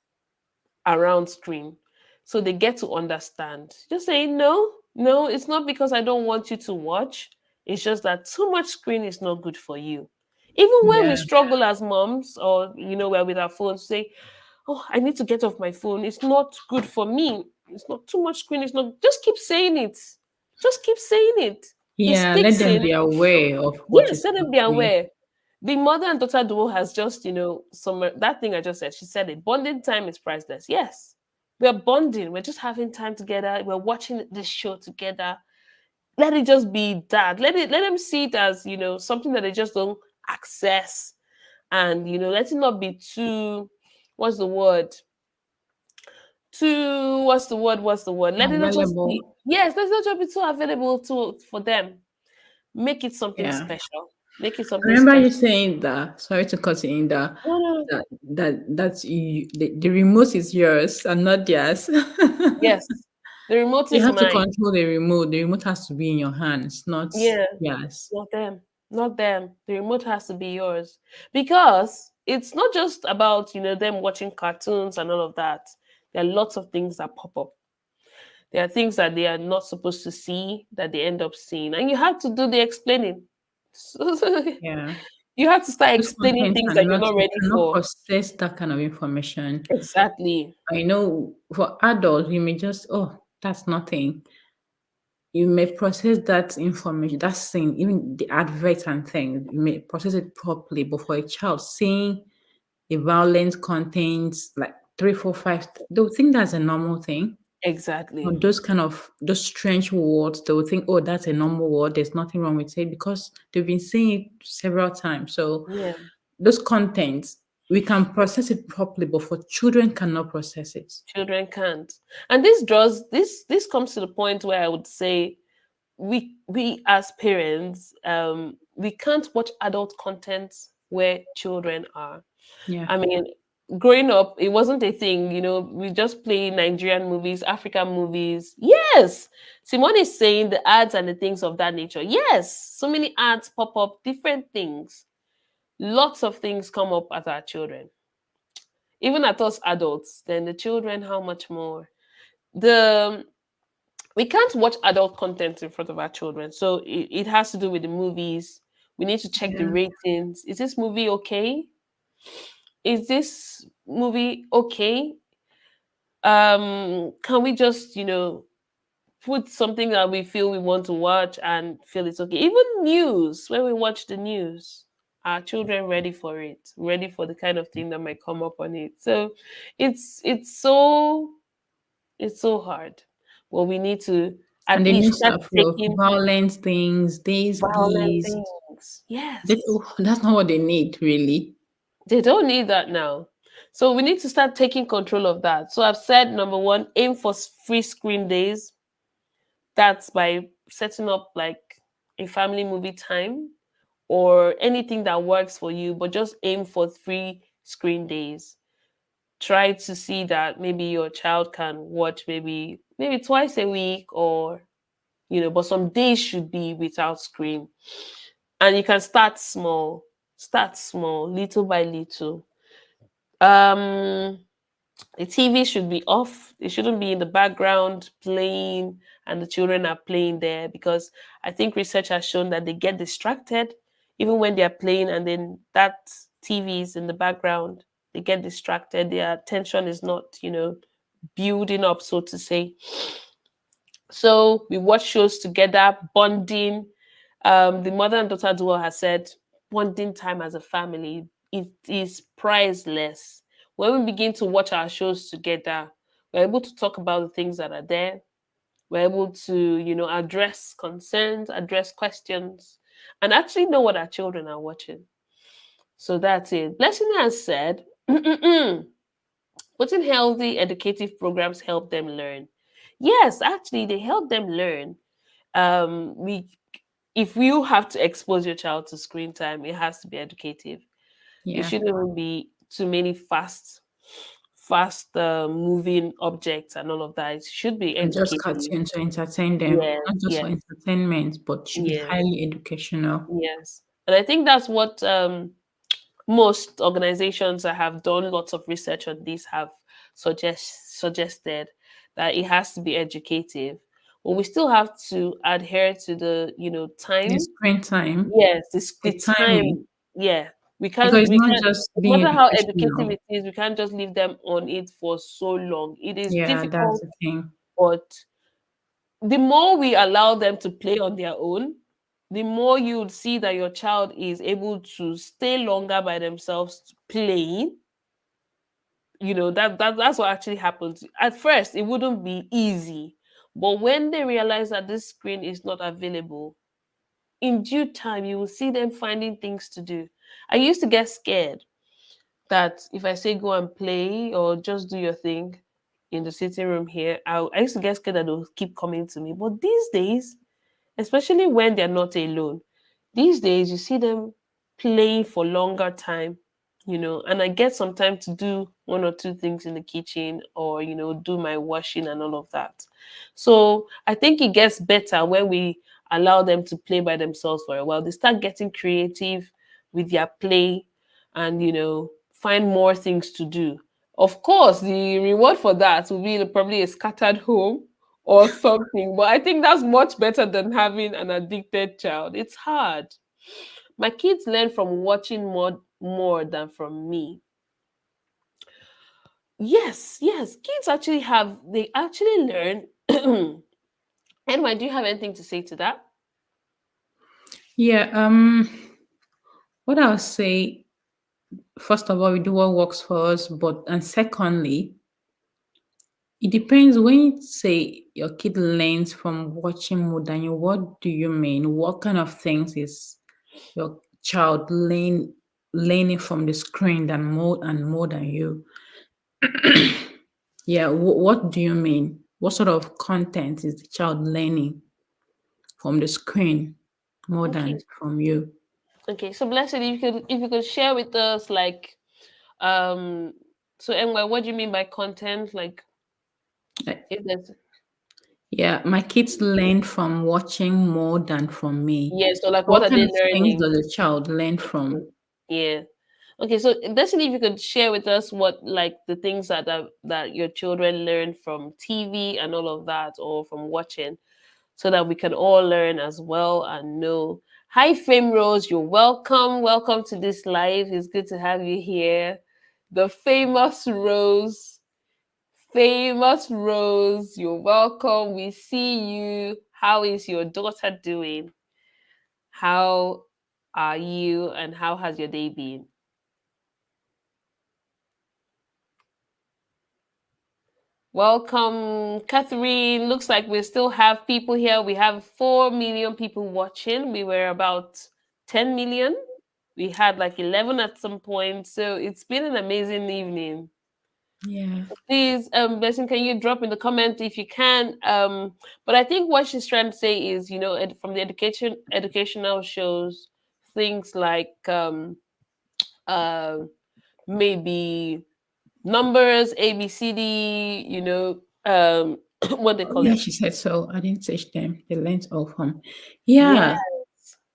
[SPEAKER 1] around screen so they get to understand. Just say no, no, it's not because I don't want you to watch. It's just that too much screen is not good for you. Even when we
[SPEAKER 2] Yeah.
[SPEAKER 1] struggle as moms, or we're with our phones, say, "Oh, I need to get off my phone. It's not good for me. It's not too much screen. It's not." Just keep saying it. Just keep saying it. It
[SPEAKER 2] Yeah. Let
[SPEAKER 1] sticks
[SPEAKER 2] them
[SPEAKER 1] in.
[SPEAKER 2] be aware of what
[SPEAKER 1] Yes,
[SPEAKER 2] is
[SPEAKER 1] let them be
[SPEAKER 2] happening.
[SPEAKER 1] aware. The mother and daughter duo has just, some that thing I just said. She said it. Bonding time is priceless. Yes, we're bonding. We're just having time together. We're watching this show together. Let it just be that. Let them see it as something that they just don't access, and let it not be too. What's the word? Too. What's the word? What's the word? Let it not just be.
[SPEAKER 2] Available.
[SPEAKER 1] Yes, let's not just be too available to for them. Make it something
[SPEAKER 2] Yeah.
[SPEAKER 1] special. Make it
[SPEAKER 2] I
[SPEAKER 1] something
[SPEAKER 2] remember you
[SPEAKER 1] special.
[SPEAKER 2] saying that. Sorry to cut you in that.
[SPEAKER 1] No, no.
[SPEAKER 2] That's you. The remote is yours and not theirs.
[SPEAKER 1] Yes, the remote
[SPEAKER 2] You
[SPEAKER 1] is
[SPEAKER 2] have to
[SPEAKER 1] mine.
[SPEAKER 2] control the remote. The remote has to be in your hands, not
[SPEAKER 1] Yeah,
[SPEAKER 2] yes.
[SPEAKER 1] not them. Not them. The remote has to be yours. Because it's not just about, them watching cartoons and all of that. There are lots of things that pop up. There are things that they are not supposed to see that they end up seeing. And you have to do the explaining.
[SPEAKER 2] Yeah.
[SPEAKER 1] You have to start
[SPEAKER 2] Those
[SPEAKER 1] explaining
[SPEAKER 2] contents
[SPEAKER 1] things
[SPEAKER 2] are
[SPEAKER 1] that you're
[SPEAKER 2] not,
[SPEAKER 1] not
[SPEAKER 2] you
[SPEAKER 1] ready
[SPEAKER 2] cannot
[SPEAKER 1] for.
[SPEAKER 2] process that kind of information.
[SPEAKER 1] Exactly.
[SPEAKER 2] I know for adults, you may just, oh, that's nothing. You may process that information, that thing, even the adverts and things, you may process it properly. But for a child, seeing a violent content like three, four, five, they'll think that's a normal thing. Or
[SPEAKER 1] Exactly.
[SPEAKER 2] those kind of those strange words, they will think, oh, that's a normal word. There's nothing wrong with it because they've been saying it several times. So
[SPEAKER 1] Yeah.
[SPEAKER 2] those contents, we can process it properly, but for children cannot process it.
[SPEAKER 1] Children can't. And this comes to the point where I would say we as parents, we can't watch adult content where children are.
[SPEAKER 2] Yeah.
[SPEAKER 1] I mean, growing up, it wasn't a thing. We just play Nigerian movies, African movies. Yes, Simone is saying the ads and the things of that nature. Yes, so many ads pop up, different things. Lots of things come up at our children, even at us adults. Then the children, how much more? The We can't watch adult content in front of our children. So it has to do with the movies. We need to check the
[SPEAKER 2] Yeah.
[SPEAKER 1] ratings. Is this movie okay? Is this movie okay? Can we just, put something that we feel we want to watch and feel it's okay? Even news, when we watch the news, are children ready for it? Ready for the kind of thing that might come up on it? So it's so hard. Well, we need to
[SPEAKER 2] And
[SPEAKER 1] at
[SPEAKER 2] the
[SPEAKER 1] least
[SPEAKER 2] news
[SPEAKER 1] start
[SPEAKER 2] are full of
[SPEAKER 1] taking
[SPEAKER 2] violent things, this,
[SPEAKER 1] violent
[SPEAKER 2] please.
[SPEAKER 1] things.
[SPEAKER 2] That,
[SPEAKER 1] Yes.
[SPEAKER 2] oh, that's not what they need, really.
[SPEAKER 1] They don't need that now. So we need to start taking control of that. So I've said number one, aim for free screen days. That's by setting up like a family movie time or anything that works for you, but just aim for free screen days. Try to see that maybe your child can watch maybe twice a week, or but some days should be without screen. And you can start small, little by little. um the TV should be off. It shouldn't be in the background playing and the children are playing there, because I think research has shown that they get distracted even when they're playing, and then that TV is in the background. They get distracted. Their attention is not, building up, so to say. So we watch shows together, bonding. The mother and daughter duo has said bonding time as a family, it is priceless. When we begin to watch our shows together, we're able to talk about the things that are there. We're able to, address concerns, address questions, and actually know what our children are watching. So that's it. Blessing has said, putting healthy educative programs help them learn. Yes, actually, they help them learn. We If you have to expose your child to screen time, it has to be educative. It
[SPEAKER 2] Yeah.
[SPEAKER 1] shouldn't even be too many fast moving objects and all of that. It should be
[SPEAKER 2] And just
[SPEAKER 1] educative.
[SPEAKER 2] cartoons to entertain them,
[SPEAKER 1] Yes,
[SPEAKER 2] not just for
[SPEAKER 1] yes,
[SPEAKER 2] entertainment, but should be
[SPEAKER 1] yes,
[SPEAKER 2] highly educational.
[SPEAKER 1] yes. And I think that's what most organizations that have done lots of research on this have suggested, that it has to be educative. But we still have to adhere to the
[SPEAKER 2] The
[SPEAKER 1] time.
[SPEAKER 2] screen time,
[SPEAKER 1] Yes,
[SPEAKER 2] the
[SPEAKER 1] the time.
[SPEAKER 2] timing.
[SPEAKER 1] Yeah,
[SPEAKER 2] because it's
[SPEAKER 1] we
[SPEAKER 2] not
[SPEAKER 1] can't,
[SPEAKER 2] just
[SPEAKER 1] no
[SPEAKER 2] being
[SPEAKER 1] matter how educative
[SPEAKER 2] educational.
[SPEAKER 1] it is, we can't just leave them on it for so long. It is
[SPEAKER 2] Yeah, that's
[SPEAKER 1] difficult,
[SPEAKER 2] the thing.
[SPEAKER 1] but the more we allow them to play on their own, the more you would see that your child is able to stay longer by themselves playing. That's what actually happens. At first it wouldn't be easy, but when they realize that this screen is not available, in due time you will see them finding things to do. I used to get scared that if I say go and play or just do your thing in the sitting room here, I used to get scared that they'll keep coming to me. But these days, especially when they're not alone, these days you see them playing for longer time, and I get some time to do one or two things in the kitchen, or do my washing and all of that. So I think it gets better when we allow them to play by themselves for a while. They start getting creative with their play, and find more things to do. Of course, the reward for that will be probably a scattered home or something. But I think that's much better than having an addicted child. It's hard. My kids learn from watching more than from me. Yes, yes. Kids actually they actually learn. Anyway, do you have anything to say to that?
[SPEAKER 2] Yeah, what I'll say, first of all, we do what works for us, but and secondly, it depends. When you say your kid learns from watching more than you, what do you mean? What kind of things is your child learning from the screen than more and more than you? Yeah, what do you mean? What sort of content is the child learning from the screen more
[SPEAKER 1] Okay.
[SPEAKER 2] than from you?
[SPEAKER 1] Okay. So blessed, if you could share with us, like, um so anyway, what do you mean by content? Like,
[SPEAKER 2] Uh,
[SPEAKER 1] if there's
[SPEAKER 2] Yeah, my kids learn from watching more than from me.
[SPEAKER 1] yeah, so like, what
[SPEAKER 2] What
[SPEAKER 1] are
[SPEAKER 2] kind
[SPEAKER 1] they
[SPEAKER 2] of things
[SPEAKER 1] learning?
[SPEAKER 2] does a child learn
[SPEAKER 1] Okay.
[SPEAKER 2] from?
[SPEAKER 1] Yeah. Okay, so Destiny, if you could share with us what, like, the things that your children learn from TV and all of that, or from watching, so that we can all learn as well and know. Hi, Fame Rose, you're welcome. Welcome to this live. It's good to have you here. The famous Rose, famous Rose, you're welcome. We see you. How is your daughter doing? How are you, and how has your day been? Welcome, Catherine. Looks like we still have people here. We have 4 million people watching. We were about 10 million. We had like 11 at some point. So it's been an amazing evening.
[SPEAKER 2] Yeah.
[SPEAKER 1] Please, Blessing, can you drop in the comment if you can? But I think what she's trying to say is, from the educational shows, things like uh, maybe numbers, ABCD, what they
[SPEAKER 2] Oh,
[SPEAKER 1] call
[SPEAKER 2] yeah,
[SPEAKER 1] it.
[SPEAKER 2] she said so. I didn't teach them. They learned all from.
[SPEAKER 1] Yeah,
[SPEAKER 2] Yeah,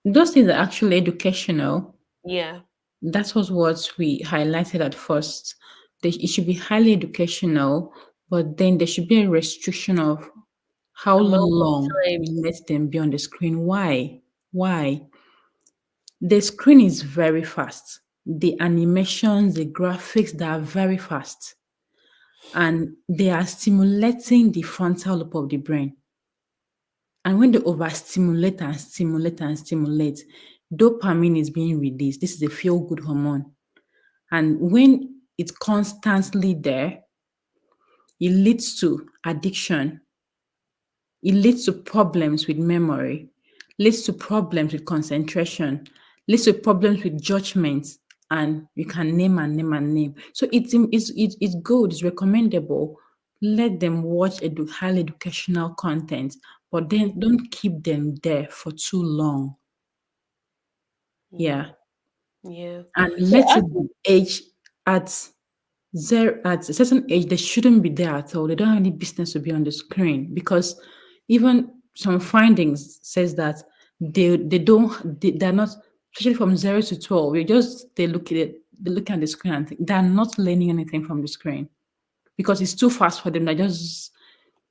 [SPEAKER 2] those things are actually educational.
[SPEAKER 1] yeah.
[SPEAKER 2] That was what we highlighted at first. It should be highly educational, but then there should be a restriction of how
[SPEAKER 1] Amount of
[SPEAKER 2] long we
[SPEAKER 1] time.
[SPEAKER 2] let them be on the screen. Why? Why? The screen is very fast. The animations, the graphics, they are very fast. And they are stimulating the frontal lobe of the brain. And when they overstimulate and stimulate and stimulate, dopamine is being released. This is a feel good hormone. And when it's constantly there, it leads to addiction. It leads to problems with memory, leads to problems with concentration, leads to problems with judgment, and you can name and name and name. So it's good, it's recommendable. Let them watch highly educational content, but then don't keep them there for too long.
[SPEAKER 1] Yeah,
[SPEAKER 2] Yeah.
[SPEAKER 1] yeah.
[SPEAKER 2] And
[SPEAKER 1] So
[SPEAKER 2] let it
[SPEAKER 1] actually,
[SPEAKER 2] age at at a certain age, they shouldn't be there at all. They don't have any business to be on the screen because even some findings says that they're not, especially from 0 to 12. You just they look at the screen and think they're not learning anything from the screen because it's too fast for them. They just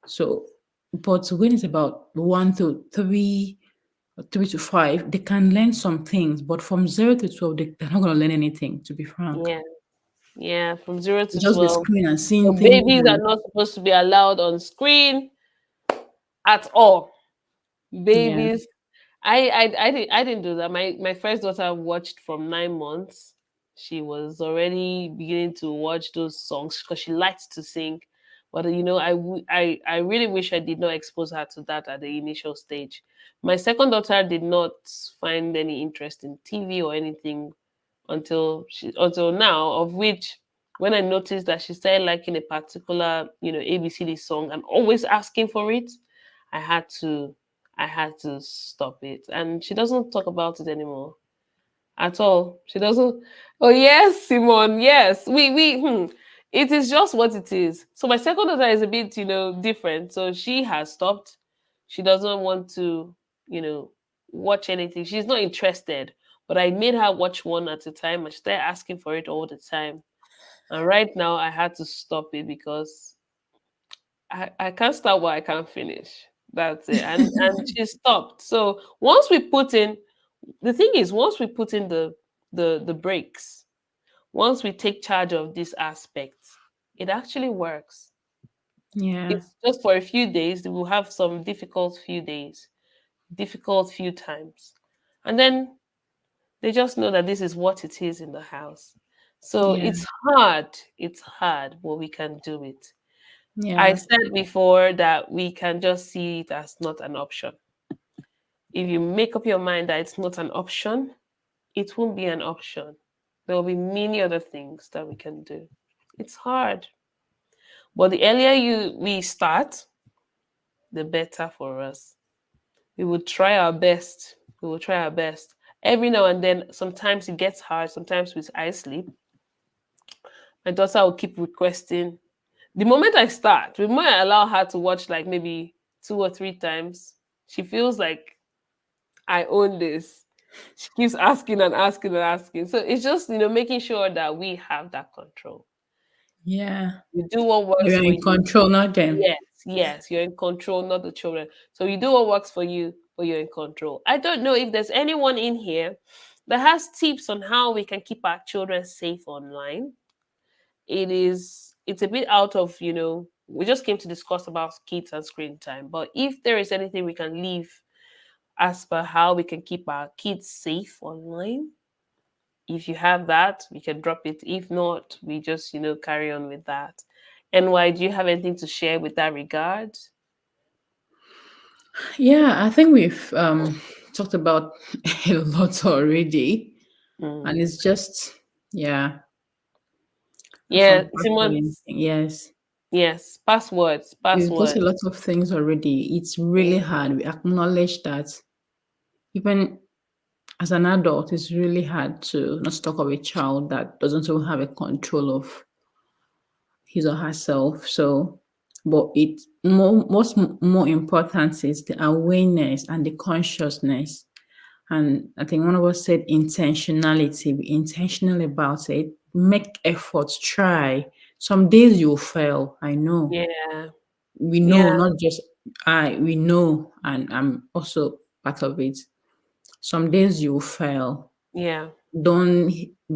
[SPEAKER 2] so. But when it's about 1 to 3 3 to 5, they can learn some things, but from 0 to 12, they're not going to learn anything, to be frank.
[SPEAKER 1] Yeah. Yeah. From zero
[SPEAKER 2] It's
[SPEAKER 1] to
[SPEAKER 2] just the
[SPEAKER 1] 12.
[SPEAKER 2] screen and
[SPEAKER 1] So
[SPEAKER 2] seeing things.
[SPEAKER 1] babies are
[SPEAKER 2] And
[SPEAKER 1] not supposed to be allowed on screen at all.
[SPEAKER 2] yeah,
[SPEAKER 1] Babies. I didn't do that. My first daughter watched from 9 months. She was already beginning to watch those songs because she liked to sing. But I really wish I did not expose her to that at the initial stage. My second daughter did not find any interest in TV or anything until now, of which when I noticed that she started liking a particular, ABCD song and always asking for it, I had to I had to stop it. And she doesn't talk about it anymore at all. She doesn't. Oh yes, Simon. Yes, we. It is just what it is. So my second daughter is a bit, different. So she has stopped. She doesn't want to, you know, watch anything. She's not interested. But I made her watch one at a time, and she started asking for it all the time. And right now, I had to stop it because I can't start what I can't finish. That's it. And she stopped. So once we put in the thing is, once we put in the brakes, once we take charge of this aspect, it actually works.
[SPEAKER 2] yeah,
[SPEAKER 1] It's just for a few days. We'll have some difficult few days, difficult few times. And then they just know that this is what it is in the house. So
[SPEAKER 2] yeah,
[SPEAKER 1] it's hard, but we can do it. I
[SPEAKER 2] yeah,
[SPEAKER 1] said before that we can just see it as not an option. If you make up your mind that it's not an option, it won't be an option. There will be many other things that we can do. It's hard, but the earlier we start, the better for us. We will try our best. We will try our best. Every now and then, sometimes it gets hard. Sometimes with I sleep, my daughter will keep requesting. The moment I start, the moment I allow her to watch like maybe 2 or 3 times, she feels like I own this. She keeps asking and asking and asking. So it's just, making sure that we have that control.
[SPEAKER 2] yeah.
[SPEAKER 1] You do what works
[SPEAKER 2] You're
[SPEAKER 1] for
[SPEAKER 2] in
[SPEAKER 1] you.
[SPEAKER 2] control, not them.
[SPEAKER 1] Yes, yes, you're in control, not the children. So you do what works for you, but you're in control. I don't know if there's anyone in here that has tips on how we can keep our children safe online. It's a bit out of, we just came to discuss about kids and screen time. But if there is anything we can leave as per how we can keep our kids safe online, if you have that, we can drop it. If not, we just, carry on with that. And why do you have anything to share with that regard?
[SPEAKER 2] Yeah, I think we've talked about a lot already, and
[SPEAKER 1] Mm.
[SPEAKER 2] it's just, yeah,
[SPEAKER 1] Yeah,
[SPEAKER 2] some
[SPEAKER 1] Simon.
[SPEAKER 2] password. Yes,
[SPEAKER 1] Yes, passwords,
[SPEAKER 2] we've got a
[SPEAKER 1] passwords.
[SPEAKER 2] lot of things already. It's really
[SPEAKER 1] Yeah,
[SPEAKER 2] hard. We acknowledge that even as an adult, it's really hard to not talk of a child that doesn't even have a control of his or herself. So, but what's more important is the awareness and the consciousness. And I think one of us said intentionality. Be intentional about it. Make efforts. Try. Some days you'll fail. I know.
[SPEAKER 1] yeah,
[SPEAKER 2] We know,
[SPEAKER 1] yeah,
[SPEAKER 2] not just I. We know, and I'm also part of it. Some days you'll fail.
[SPEAKER 1] yeah.
[SPEAKER 2] Don't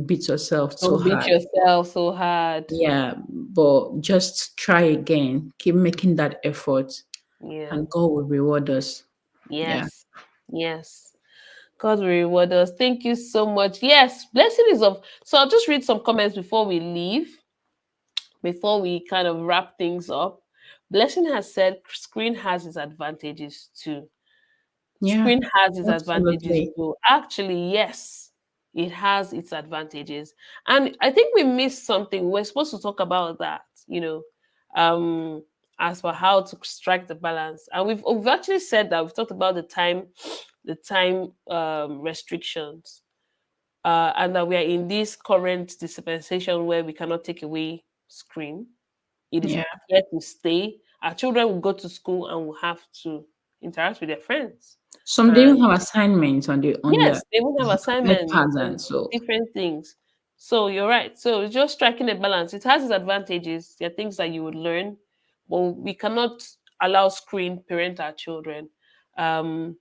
[SPEAKER 2] beat yourself so
[SPEAKER 1] Don't beat
[SPEAKER 2] hard.
[SPEAKER 1] yourself so hard.
[SPEAKER 2] Yeah, but just try again. Keep making that effort,
[SPEAKER 1] Yeah,
[SPEAKER 2] and God will reward us. Yeah.
[SPEAKER 1] yes, yes. God will reward us. Thank you so much. Yes, blessing is of. So I'll just read some comments before we leave, before we kind of wrap things up. Blessing has said screen has its advantages too.
[SPEAKER 2] Yeah.
[SPEAKER 1] Screen has its advantages
[SPEAKER 2] Absolutely.
[SPEAKER 1] too. Actually, yes, it has its advantages. And I think we missed something. We're supposed to talk about that, um, as for how to strike the balance. And we've actually said that we've talked about the time restrictions, and that we are in this current dispensation where we cannot take away screen. It is
[SPEAKER 2] Yeah.
[SPEAKER 1] here to stay. Our children will go to school and will have to interact with their friends.
[SPEAKER 2] Some they
[SPEAKER 1] And
[SPEAKER 2] even have assignments on their
[SPEAKER 1] yes, they will have assignments
[SPEAKER 2] iPads,
[SPEAKER 1] and
[SPEAKER 2] and so
[SPEAKER 1] different things. So you're right. So it's just striking a balance. It has its advantages. There are things that you would learn, but we cannot allow screen parent our children. Um,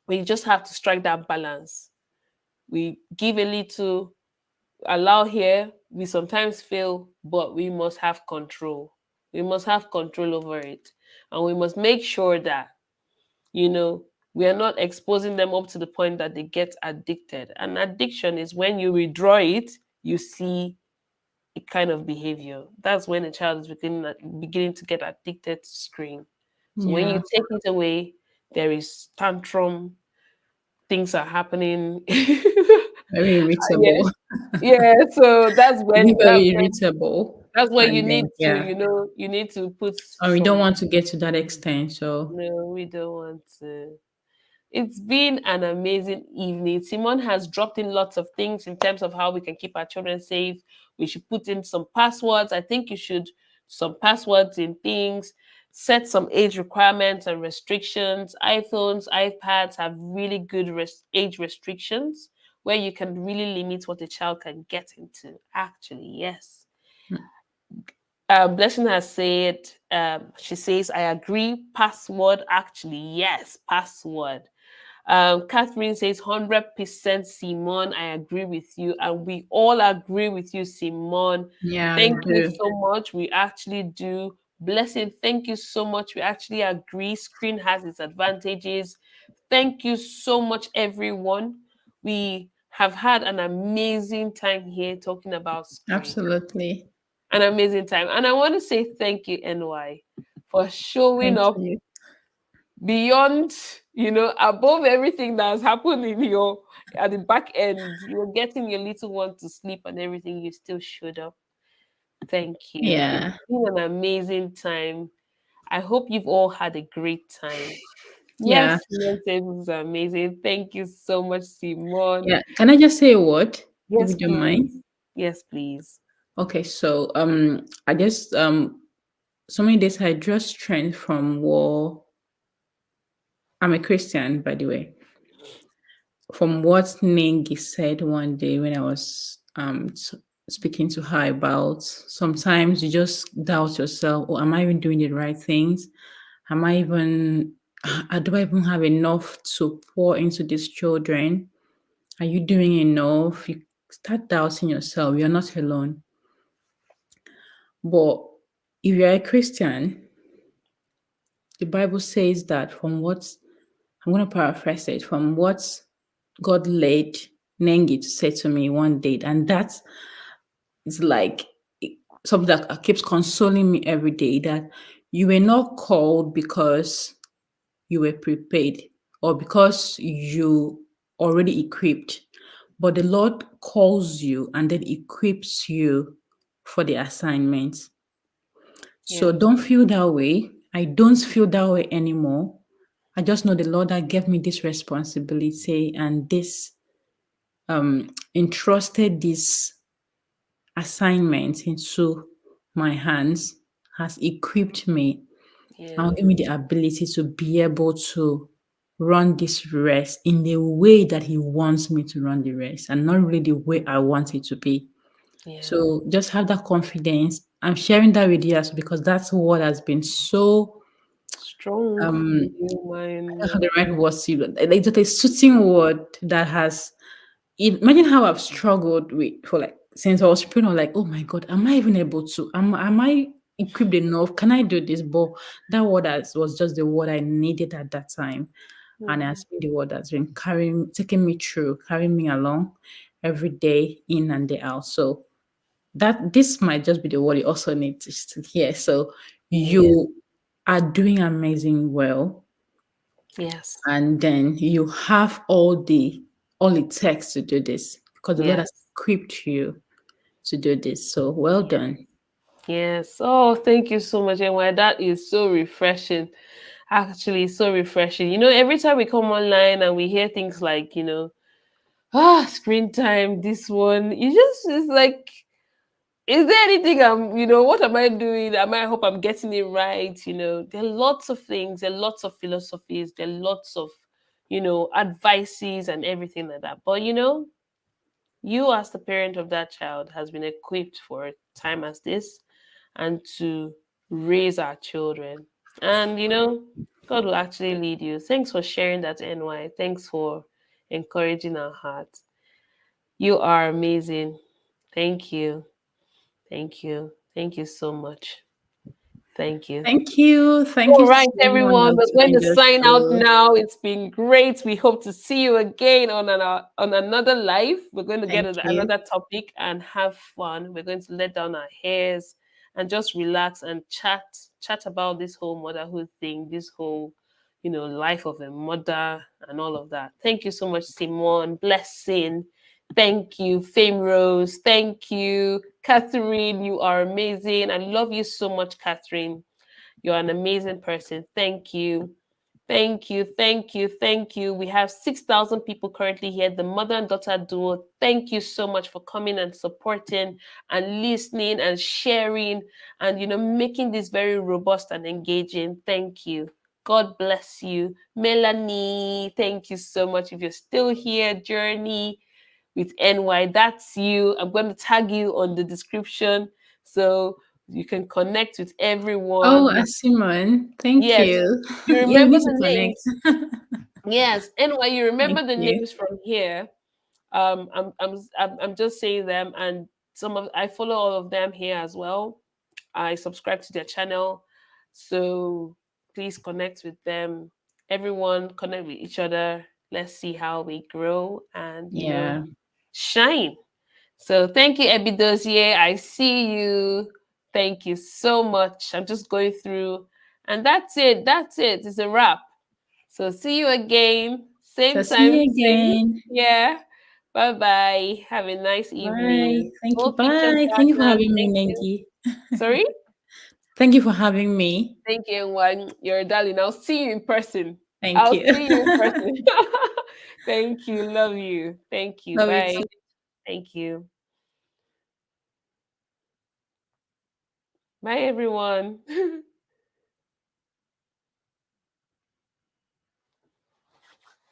[SPEAKER 1] We just have to strike that balance. We give a little, allow here, we sometimes fail, but we must have control. We must have control over it. And we must make sure that, you know, we are not exposing them up to the point that they get addicted. And addiction is when you withdraw it, you see a kind of behavior. That's when a child is beginning to get addicted to screen. So when you
[SPEAKER 2] Yeah.
[SPEAKER 1] take it away, there is tantrum, things are happening.
[SPEAKER 2] Very
[SPEAKER 1] Yeah,
[SPEAKER 2] irritable.
[SPEAKER 1] yeah. So
[SPEAKER 2] Be very irritable.
[SPEAKER 1] that's when you
[SPEAKER 2] And
[SPEAKER 1] need
[SPEAKER 2] then
[SPEAKER 1] to,
[SPEAKER 2] yeah.
[SPEAKER 1] you need to put
[SPEAKER 2] And we don't
[SPEAKER 1] some.
[SPEAKER 2] want to get to that extent. So
[SPEAKER 1] No, we don't want to. It's been an amazing evening. Simon has dropped in lots of things in terms of how we can keep our children safe. We should put in some passwords. I think you should some passwords in things, set some age requirements and restrictions. iPhones, iPads have really good age restrictions where you can really limit what a child can get into. Actually, yes.
[SPEAKER 2] mm,
[SPEAKER 1] Blessing has said, she says, I agree. Password, actually, yes, password. Catherine says 100% Simon. I agree with you, and we all agree with you, Simon.
[SPEAKER 2] yeah, we
[SPEAKER 1] Thank you
[SPEAKER 2] do.
[SPEAKER 1] so much. We actually do. Blessing, thank you so much. We actually agree. Screen has its advantages. Thank you so much, everyone. We have had an amazing time here talking about screen.
[SPEAKER 2] Absolutely.
[SPEAKER 1] An amazing time. And I want to say thank you, NY, for showing
[SPEAKER 2] Thank
[SPEAKER 1] up
[SPEAKER 2] you.
[SPEAKER 1] beyond, above everything that has happened in your at the back end. You were getting your little one to sleep and everything, you still showed up. Thank you. It's
[SPEAKER 2] Yeah.
[SPEAKER 1] been an amazing time. I hope you've all had a great time.
[SPEAKER 2] Yeah.
[SPEAKER 1] Yes, Simone says this is amazing. Thank you so much, Simone.
[SPEAKER 2] Yeah. Can I just say a word, if
[SPEAKER 1] Yes,
[SPEAKER 2] you don't
[SPEAKER 1] please.
[SPEAKER 2] mind?
[SPEAKER 1] Yes, please.
[SPEAKER 2] Okay, so I guess so many days I draw strength from war. I'm a Christian, by the way. From what Nengi said one day when I was speaking to her about sometimes you just doubt yourself, oh, am I even doing the right things? Am I even do I even have enough to pour into these children? Are you doing enough? You start doubting yourself. You're not alone. But if you're a Christian, the Bible says that from what I'm going to paraphrase it, from what God led Nengi to say to me one day, and that is like something that keeps consoling me every day, that you were not called because you were prepared or because you already equipped, but the Lord calls you and then equips you for the assignment. So
[SPEAKER 1] Yes.
[SPEAKER 2] don't feel that way. I don't feel that way anymore. I just know the Lord that gave me this responsibility and this entrusted this assignment into my hands, has equipped me and
[SPEAKER 1] Yes.
[SPEAKER 2] give me the ability to be able to run this race in the way that He wants me to run the race and not really the way I want it to be.
[SPEAKER 1] Yeah.
[SPEAKER 2] So just have that confidence. I'm sharing that with you also because that's what has been so
[SPEAKER 1] Strong
[SPEAKER 2] um
[SPEAKER 1] in you,
[SPEAKER 2] I don't
[SPEAKER 1] mine.
[SPEAKER 2] have the right words to like just a suiting word that has imagine how I've struggled with for like since I was pregnant, like, oh my god, am I even able to? Am I equipped enough? Can I do this? But that word was just the word I needed at that time. And it has been the word that's been taking me through, carrying me along every day, in and day out. So that this might just be the word you also need to hear. So
[SPEAKER 1] Yeah.
[SPEAKER 2] you are doing amazing well,
[SPEAKER 1] Yes.
[SPEAKER 2] and then you have all it takes to do this because the Lord has
[SPEAKER 1] Yes.
[SPEAKER 2] equipped you to do this. So well done.
[SPEAKER 1] Yes. Oh, thank you so much, and why that is so refreshing. Actually, so refreshing. Every time we come online and we hear things like, screen time, this one, it's like, is there anything what am I doing? I hope I'm getting it right. There are lots of things, there are lots of philosophies, there are lots of, advices and everything like that. But you as the parent of that child has been equipped for a time as this and to raise our children. And God will actually lead you. Thanks for sharing that, NY. Thanks for encouraging our hearts. You are amazing. Thank you. Thank you. Thank you so much. Thank you.
[SPEAKER 2] Thank you. Thank
[SPEAKER 1] All
[SPEAKER 2] you to
[SPEAKER 1] right,
[SPEAKER 2] everyone
[SPEAKER 1] everyone.
[SPEAKER 2] that
[SPEAKER 1] We're going to
[SPEAKER 2] joined us
[SPEAKER 1] sign out
[SPEAKER 2] too.
[SPEAKER 1] now. It's been great. We hope to see you again on another live. We're going to get
[SPEAKER 2] Thank you.
[SPEAKER 1] another topic and have fun. We're going to let down our hairs and just relax and chat about this whole motherhood thing, this whole, life of a mother and all of that. Thank you so much, Simone. Blessing. Thank you, Fame Rose. Thank you, Catherine. You are amazing. I love you so much, Catherine. You're an amazing person. Thank you. Thank you. Thank you. Thank you. We have 6,000 people currently here, the mother and daughter duo. Thank you so much for coming and supporting and listening and sharing and, making this very robust and engaging. Thank you. God bless you. Melanie, thank you so much. If you're still here, Journey with NY, that's you. I'm going to tag you on the description so you can connect with
[SPEAKER 2] Oh,
[SPEAKER 1] everyone.
[SPEAKER 2] Simon, thank
[SPEAKER 1] Yes,
[SPEAKER 2] you.
[SPEAKER 1] you
[SPEAKER 2] Yeah, we
[SPEAKER 1] remember
[SPEAKER 2] need to
[SPEAKER 1] the
[SPEAKER 2] connect.
[SPEAKER 1] names. Yes, NY, you
[SPEAKER 2] Thank
[SPEAKER 1] remember the
[SPEAKER 2] you.
[SPEAKER 1] names from here. I'm just saying them, and I follow all of them here as well. I subscribe to their channel, so please connect with them. Everyone connect with each other. Let's see how we grow and
[SPEAKER 2] Yeah.
[SPEAKER 1] shine. So thank you, Ebidozier. I see you. Thank you so much. I'm just going through, and that's it. That's it. It's a wrap. So see you again,
[SPEAKER 2] So
[SPEAKER 1] same
[SPEAKER 2] see
[SPEAKER 1] time,
[SPEAKER 2] you
[SPEAKER 1] same.
[SPEAKER 2] again.
[SPEAKER 1] Yeah. Bye bye. Have a nice
[SPEAKER 2] Bye.
[SPEAKER 1] evening.
[SPEAKER 2] Thank you.
[SPEAKER 1] Go feed your
[SPEAKER 2] Bye. Thank you for
[SPEAKER 1] partner.
[SPEAKER 2] having me,
[SPEAKER 1] Thank you.
[SPEAKER 2] Nengi.
[SPEAKER 1] Sorry.
[SPEAKER 2] Thank you for having me.
[SPEAKER 1] Thank you, everyone. You're a darling. I'll see you in person.
[SPEAKER 2] Thank
[SPEAKER 1] I'll
[SPEAKER 2] you.
[SPEAKER 1] see you in person. Thank you. Love you. Thank you.
[SPEAKER 2] Love you
[SPEAKER 1] Bye.
[SPEAKER 2] too.
[SPEAKER 1] Thank you. Bye, everyone.